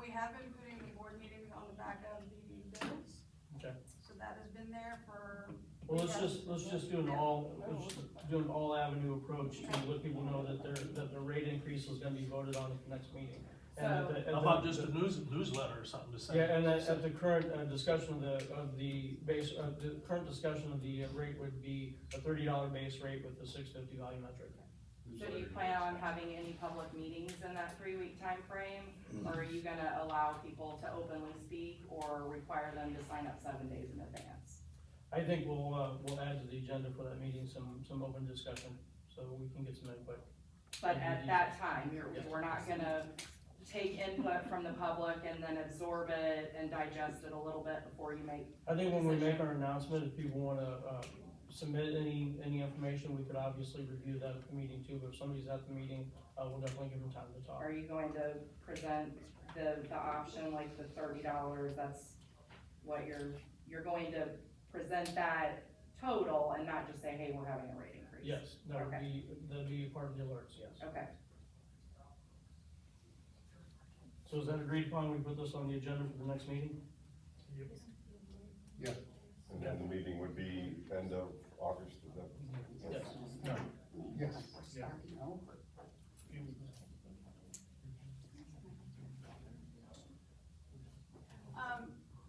We have been putting the board meetings on the back of the bills. Okay. So that has been there for. Well, let's just do an all avenue approach to let people know that the rate increase is gonna be voted on at the next meeting. And So- at How about just a newsletter or something to say? Yeah, and at the current discussion of the current discussion of the rate would be a $30 base rate with the $6.50 volumetric. So do you plan on having any public meetings in that 3-week time frame, or are you gonna allow people to openly speak or require them to sign up 7 days in advance? I think we'll add to the agenda for that meeting some open discussion, so we can get some input. But at that time, we're not gonna take input from the public and then absorb it and digest it a little bit before you make. I think when we make our announcement, if people wanna submit any information, we could obviously review that at the meeting too, but if somebody's at the meeting, we'll definitely give them time to talk. Are you going to present the option, like the $30, that's what you're going to present that total and not just say, hey, we're having a rate increase? Yes, that'd be part of the alerts, yes. Okay, So is that agreed upon? We put this on the agenda for the next meeting? Yeah. And then the meeting would be end of August, is that? Yes. Yes.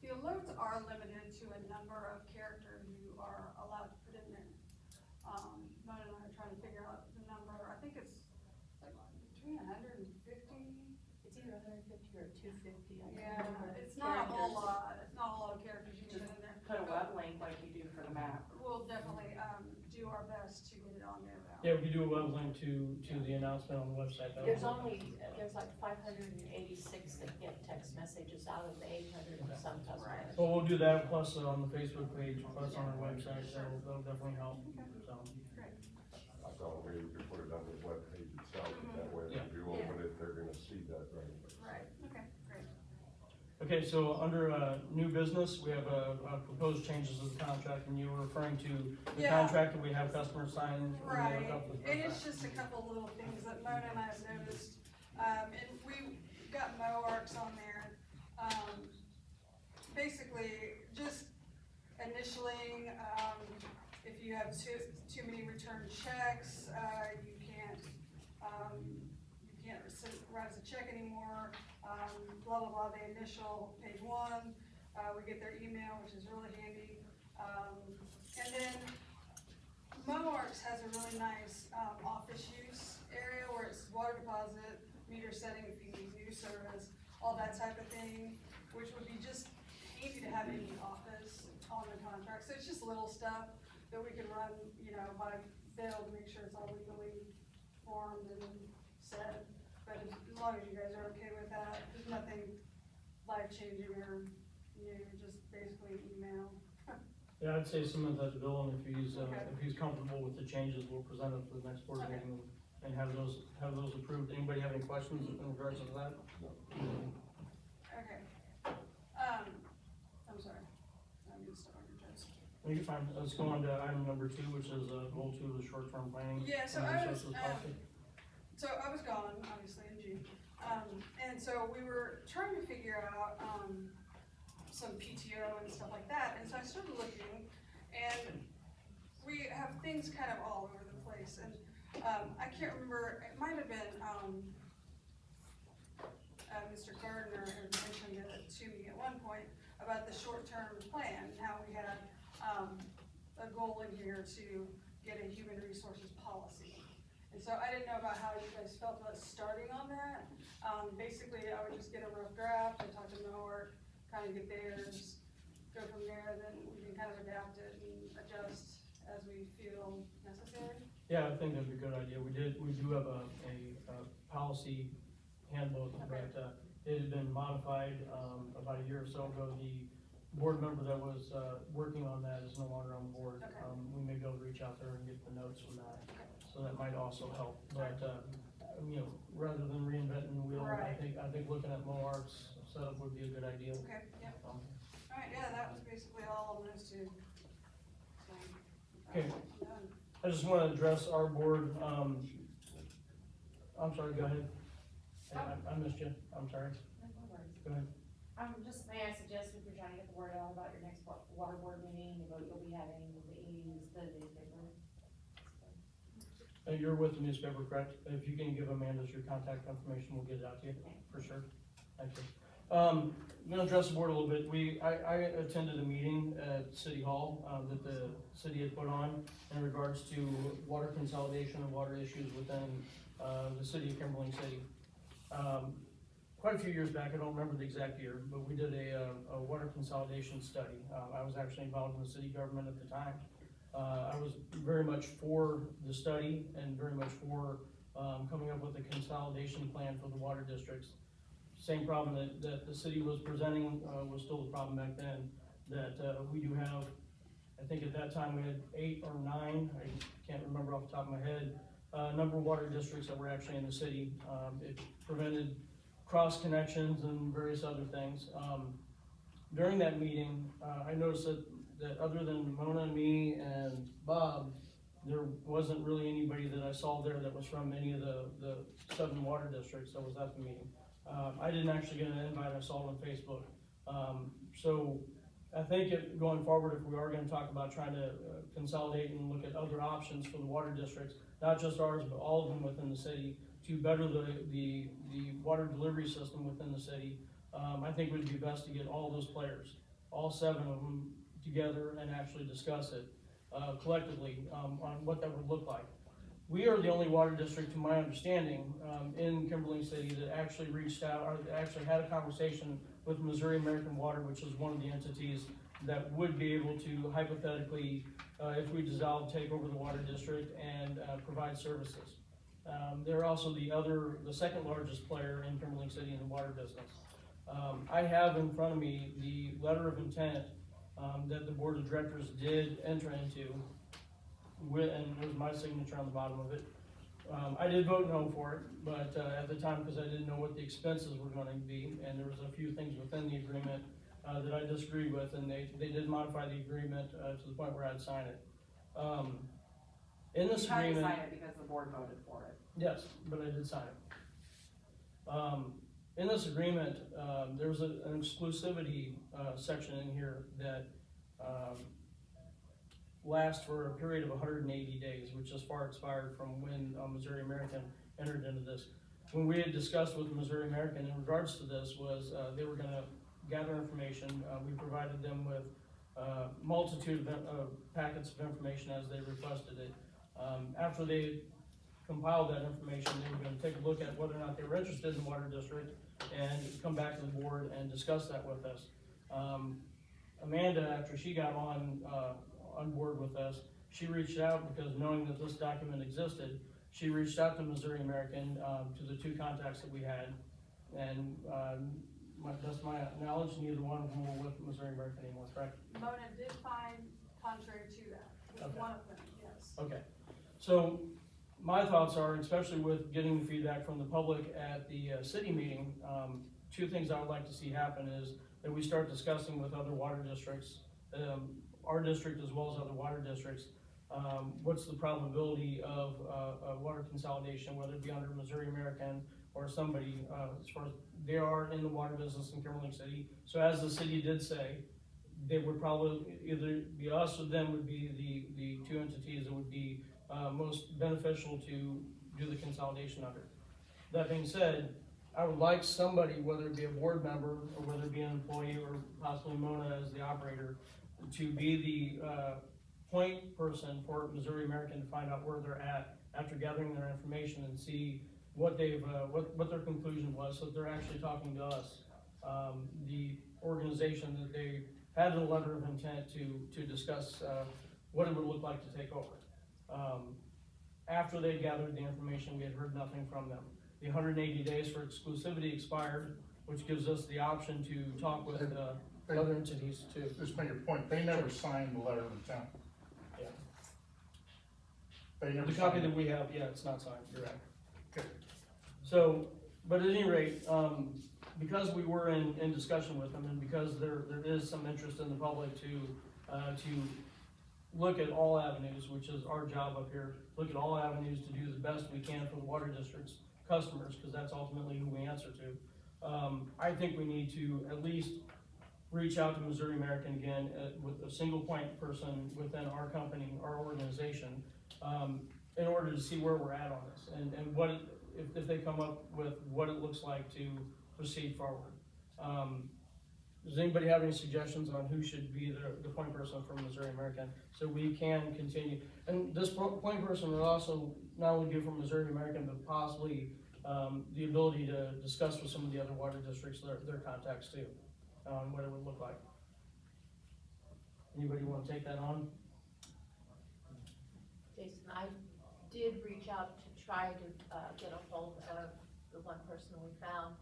The alerts are limited to a number of characters you are allowed to put in there. Mona and I are trying to figure out the number, I think it's like between 150. It's either 150 or 250. Yeah, it's not a whole lot, it's not a lot of characters you can put in there. put a we'll definitely, do our best to get it on there though. Yeah, we could do a web link to the announcement on the website. There's like 586 that get text messages out of the 800 and some customers. Well, we'll do that, plus on the Facebook page, plus on our website, that'll definitely help, so. Great. I thought maybe you could put it on the web page itself, and that way Yeah. if you open it, they're gonna see that right away. Right, okay, great. Okay, so under, new business, we have, proposed changes to the contract, and you were referring to the Yeah. contract that we have customers sign. and we have a Right, couple of and it's contracts. just a couple little things that Mona and I have noticed, and we got MoArcs on there. Basically, just initialing, if you have too many return checks, you can't write us a check anymore, blah, blah, blah, the initial page one, we get their email, which is really handy. And then MoArcs has a really nice, office use area where it's water deposit, meter setting fee, new service, all that type of thing, which would be just easy to have in the office on the contract. So it's just little stuff that we can run, by bill to make sure it's all legally formed and set. But as long as you guys are okay with that, there's nothing life-changing or new, just basically email. Yeah, I'd say submit that to Bill, and Okay. if he's comfortable with the changes, we'll present it for the next board Okay. meeting and have those approved. Anybody have any questions in regards to that? Okay. I'm sorry, I'm gonna step on your toes. Well, you're fine. Let's go on to item number 2, which is, goal 2 of the short-term planning. Yeah, so and I was, resources policy. So I was gone, obviously, in June, and so we were trying to figure out, some PTO and stuff like that, and so I started looking, and we have things kind of all over the place, and, I can't remember, it might have been, Mr. Gardner had mentioned it to me at one point about the short-term plan, and how we had, a goal in here to get a human resources policy. And so I didn't know about how you guys felt about starting on that. Basically, I would just get a rough draft, I talk to MoArc, kind of get theirs, go from there, then we can kind of adapt it and adjust as we feel necessary. Yeah, I think that'd be a good idea. We do have a policy handbook, Okay. but, it had been modified, about a year or so ago. The board member that was, working on that is no longer on the board. Okay. We may be able to reach out there and get the notes from that, so that might also help. But, rather than reinventing the wheel, I Right. think looking at MoArc's setup would be a good idea. Okay, yep. Alright, yeah, that was basically all on those two. So, Okay. I'm done. I just wanna address our board, I'm sorry, go ahead. I missed you, I'm sorry, No worries. go ahead. Just may I suggest if you're trying to get the word out about your next water board meeting, you'll be having the newspaper. You're with the newspaper, correct? If you can give Amanda your contact information, we'll get it out to you, for sure. Thank you. I'm gonna address the board a little bit. I attended a meeting at City Hall, that the city had put on in regards to water consolidation and water issues within, the city of Kimberling City. Quite a few years back, I don't remember the exact year, but we did a water consolidation study. I was actually involved in the city government at the time. I was very much for the study and very much for, coming up with a consolidation plan for the water districts. Same problem that the city was presenting, was still the problem back then, that, we do have, I think at that time we had 8 or 9, I can't remember off the top of my head, number of water districts that were actually in the city. It prevented cross connections and various other things. During that meeting, I noticed that other than Mona, me, and Bob, there wasn't really anybody that I saw there that was from any of the 7 water districts that was at the meeting. I didn't actually get an invite, I saw it on Facebook. So I think going forward, if we are gonna talk about trying to consolidate and look at other options for the water districts, not just ours, but all of them within the city, to better the water delivery system within the city, I think it would be best to get all those players, all 7 of them, together and actually discuss it collectively on what that would look like. We are the only water district, to my understanding, in Kimberling City that actually reached out, or actually had a conversation with Missouri American Water, which is one of the entities that would be able to hypothetically if we dissolve, take over the water district and, provide services. They're also the second largest player in Kimberling City in the water business. I have in front of me the letter of intent, that the board of directors did enter into and there's my signature on the bottom of it. I did vote no for it, but, at the time, because I didn't know what the expenses were gonna be, and there was a few things within the agreement, that I disagreed with, and they did modify the agreement, to the point where I'd sign it. In this You had to agreement. sign it because the board voted for it. Yes, but I did sign it. In this agreement, there was an exclusivity, section in here that, lasts for a period of 180 days, which is far expired from when, Missouri American entered into this. When we had discussed with Missouri American in regards to this was, they were gonna gather information. We provided them with, multitude of packets of information as they requested it. After they compiled that information, they were gonna take a look at whether or not they were interested in the water district and come back to the board and discuss that with us. Amanda, after she got on board with us, she reached out because knowing that this document existed, she reached out to Missouri American, to the two contacts that we had. And, that's my knowledge, neither one of them were with Missouri American anymore, correct? Mona did find contrary to that, with Okay. one of them, yes. Okay, so my thoughts are, especially with getting the feedback from the public at the city meeting, two things I would like to see happen is that we start discussing with other water districts, our district as well as other water districts, what's the probability of water consolidation, whether it be under Missouri American or somebody, as far as they are in the water business in Kimberling City. So as the city did say, they would probably either be us or them would be the two entities that would be most beneficial to do the consolidation under. That being said, I would like somebody, whether it be a board member or whether it be an employee or possibly Mona as the operator, to be the point person for Missouri American to find out where they're at after gathering their information and see what they've what their conclusion was, so that they're actually talking to us, the organization that they had a letter of intent to discuss what it would look like to take over. After they gathered the information, we had heard nothing from them. The 180 days for exclusivity expired, which gives us the option to talk with other entities too. Just make your point, they never signed the letter of intent. Yeah. They never The copy signed that it. we have, yeah, it's not signed, you're right. Okay. So, but at any rate, because we were in discussion with them and because there is some interest in the public to look at all avenues, which is our job up here, look at all avenues to do the best we can for the water district's customers, because that's ultimately who we answer to. I think we need to at least reach out to Missouri American again with a single point person within our company, our organization, in order to see where we're at on this and what, if they come up with what it looks like to proceed forward. Does anybody have any suggestions on who should be the point person from Missouri American so we can continue? And this point person would also not only be from Missouri American, but possibly the ability to discuss with some of the other water districts their contacts too, what it would look like. Anybody want to take that on? Jason, I did reach out to try to get a hold of the one person we found,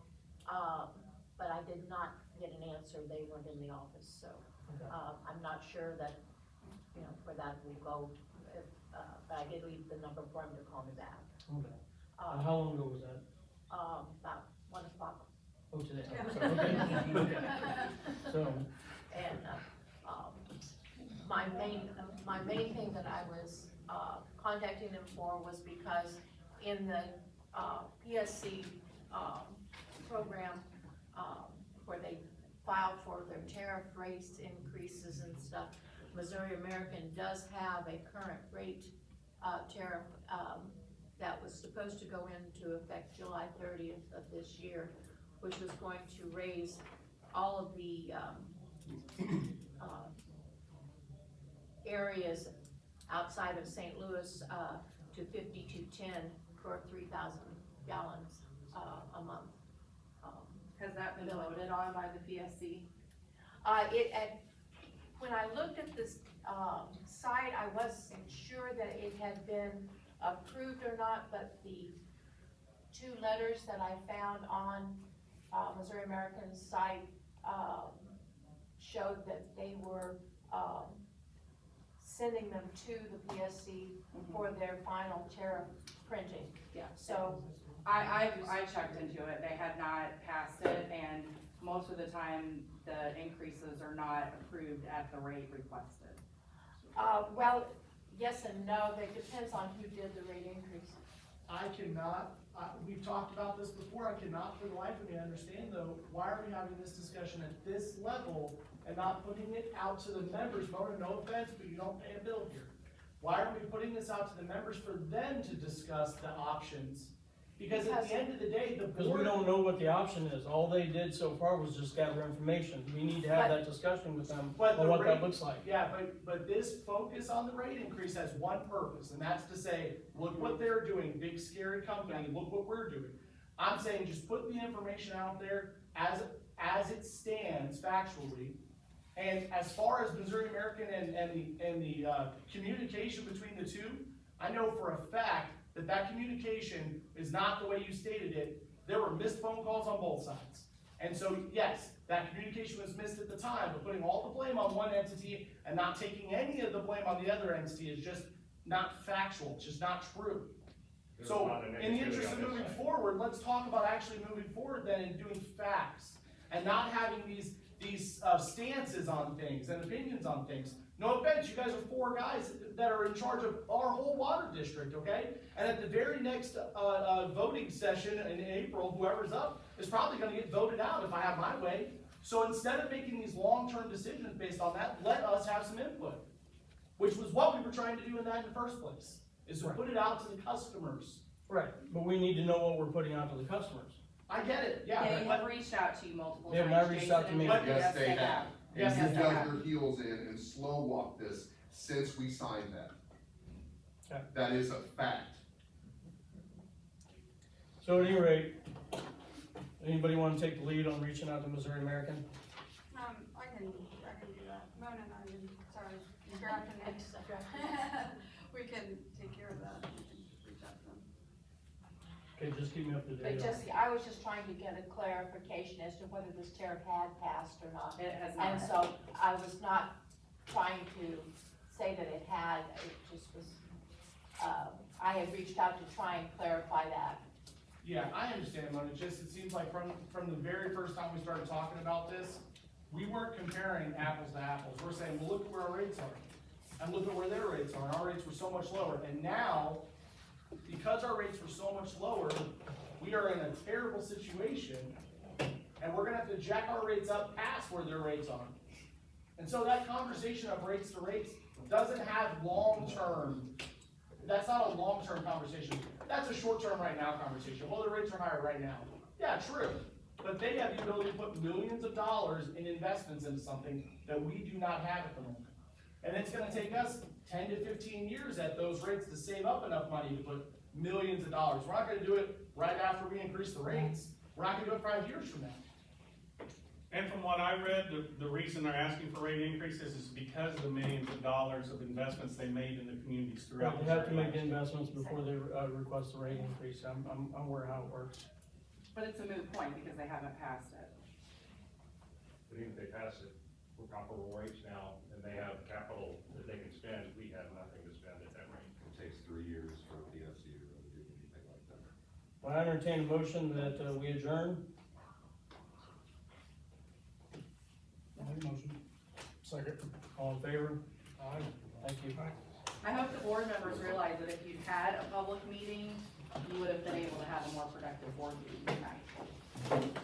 but I did not get an answer. They weren't in the office, so Okay. I'm not sure that, where that will go. But I did leave the number for him to call me back. Okay. How long ago was that? About 1 o'clock. Oh, today. Yeah. Okay. Okay. So, And, my main thing that I was, contacting them for was because in the, PSC, program, where they filed for their tariff rates increases and stuff, Missouri American does have a current rate, tariff, that was supposed to go into effect July 30th of this year, which was going to raise all of the, areas outside of St. Louis, to 5210 for 3,000 gallons, a month. Has that been voted on by the PSC? When I looked at this, site, I wasn't sure that it had been approved or not, but the two letters that I found on, Missouri American's site, showed that they were, sending them to the PSC for their final tariff printing. Yeah. So, I checked into it, they had not passed it, and most of the time, the increases are not approved at the rate requested. well, yes and no, it depends on who did the rate increase. I cannot, we've talked about this before, I cannot for the life of me understand though, why are we having this discussion at this level and not putting it out to the members? Mona, no offense, but you don't pay a bill here. Why are we putting this out to the members for them to discuss the options? Because at the end of the day, the Because we board, don't know what the option is. All they did so far was just gather information. We need to have that discussion with them But on the what that rate- looks like. yeah, but this focus on the rate increase has one purpose, and that's to say, look what they're doing, big scary company, look what we're doing. I'm saying just put the information out there as it stands factually. And as far as Missouri American and the communication between the two, I know for a fact that communication is not the way you stated it. There were missed phone calls on both sides. And so, yes, that communication was missed at the time, but putting all the blame on one entity and not taking any of the blame on the other entity is just not factual, it's just not true. There's So, a lot of in the negativity interest on of this moving side. forward, let's talk about actually moving forward then and doing facts. And not having these stances on things and opinions on things. No offense, you guys are four guys that are in charge of our whole water district, okay? And at the very next, voting session in April, whoever's up is probably gonna get voted out if I have my way. So instead of making these long-term decisions based on that, let us have some input. Which was what we were trying to do in that in the first place, is to put it out to the customers. Right, but we need to know what we're putting out to the customers. I get it, yeah. They have reached out to you multiple They have times, not reached Jason out to and me. Jody. Yes, they have. Yes, And they you've dug have. your heels in and slow walked this since we signed that. Okay. That is a fact. So at any rate, anybody want to take the lead on reaching out to Missouri American? I can do that. Mona and I can, sorry, drafting it. We can take care of that. We can reach out to them. Okay, just keep me up to But date on just, I was just trying to get a clarification as to whether this tariff had passed or not. It has not. And so I was not trying to say that it had, it just was, I had reached out to try and clarify that. Yeah, I understand, Mona, it seems like from the very first time we started talking about this, we weren't comparing apples to apples, we're saying, well, look at where our rates are, and look at where their rates are, and our rates were so much lower, and now, because our rates were so much lower, we are in a terrible situation, and we're gonna have to jack our rates up past where their rates are. And so that conversation of rates to rates doesn't have long-term, that's not a long-term conversation. That's a short-term right now conversation. Well, the rates are higher right now. Yeah, true. But they have the ability to put millions of dollars in investments into something that we do not have at the moment. And it's gonna take us 10 to 15 years at those rates to save up enough money to put millions of dollars. We're not gonna do it right after we increase the rates. We're not gonna do it 5 years from now. And from what I read, the reason they're asking for rate increases is because of the millions of dollars of investments they made in the communities throughout. They have to make Missouri. investments before they request a rate increase. I'm aware how it works. But it's a moot point because they haven't passed it. But even if they pass it, we're comparable rates now, and they have capital that they can spend, we have nothing to spend at that rate. It takes 3 years for PFC to really do anything like that. I entertain a motion that we adjourn. Motion. Second. All in favor? Aye. Thank you. I hope the board members realize that if you'd had a public meeting, you would have been able to have a more productive board meeting tonight.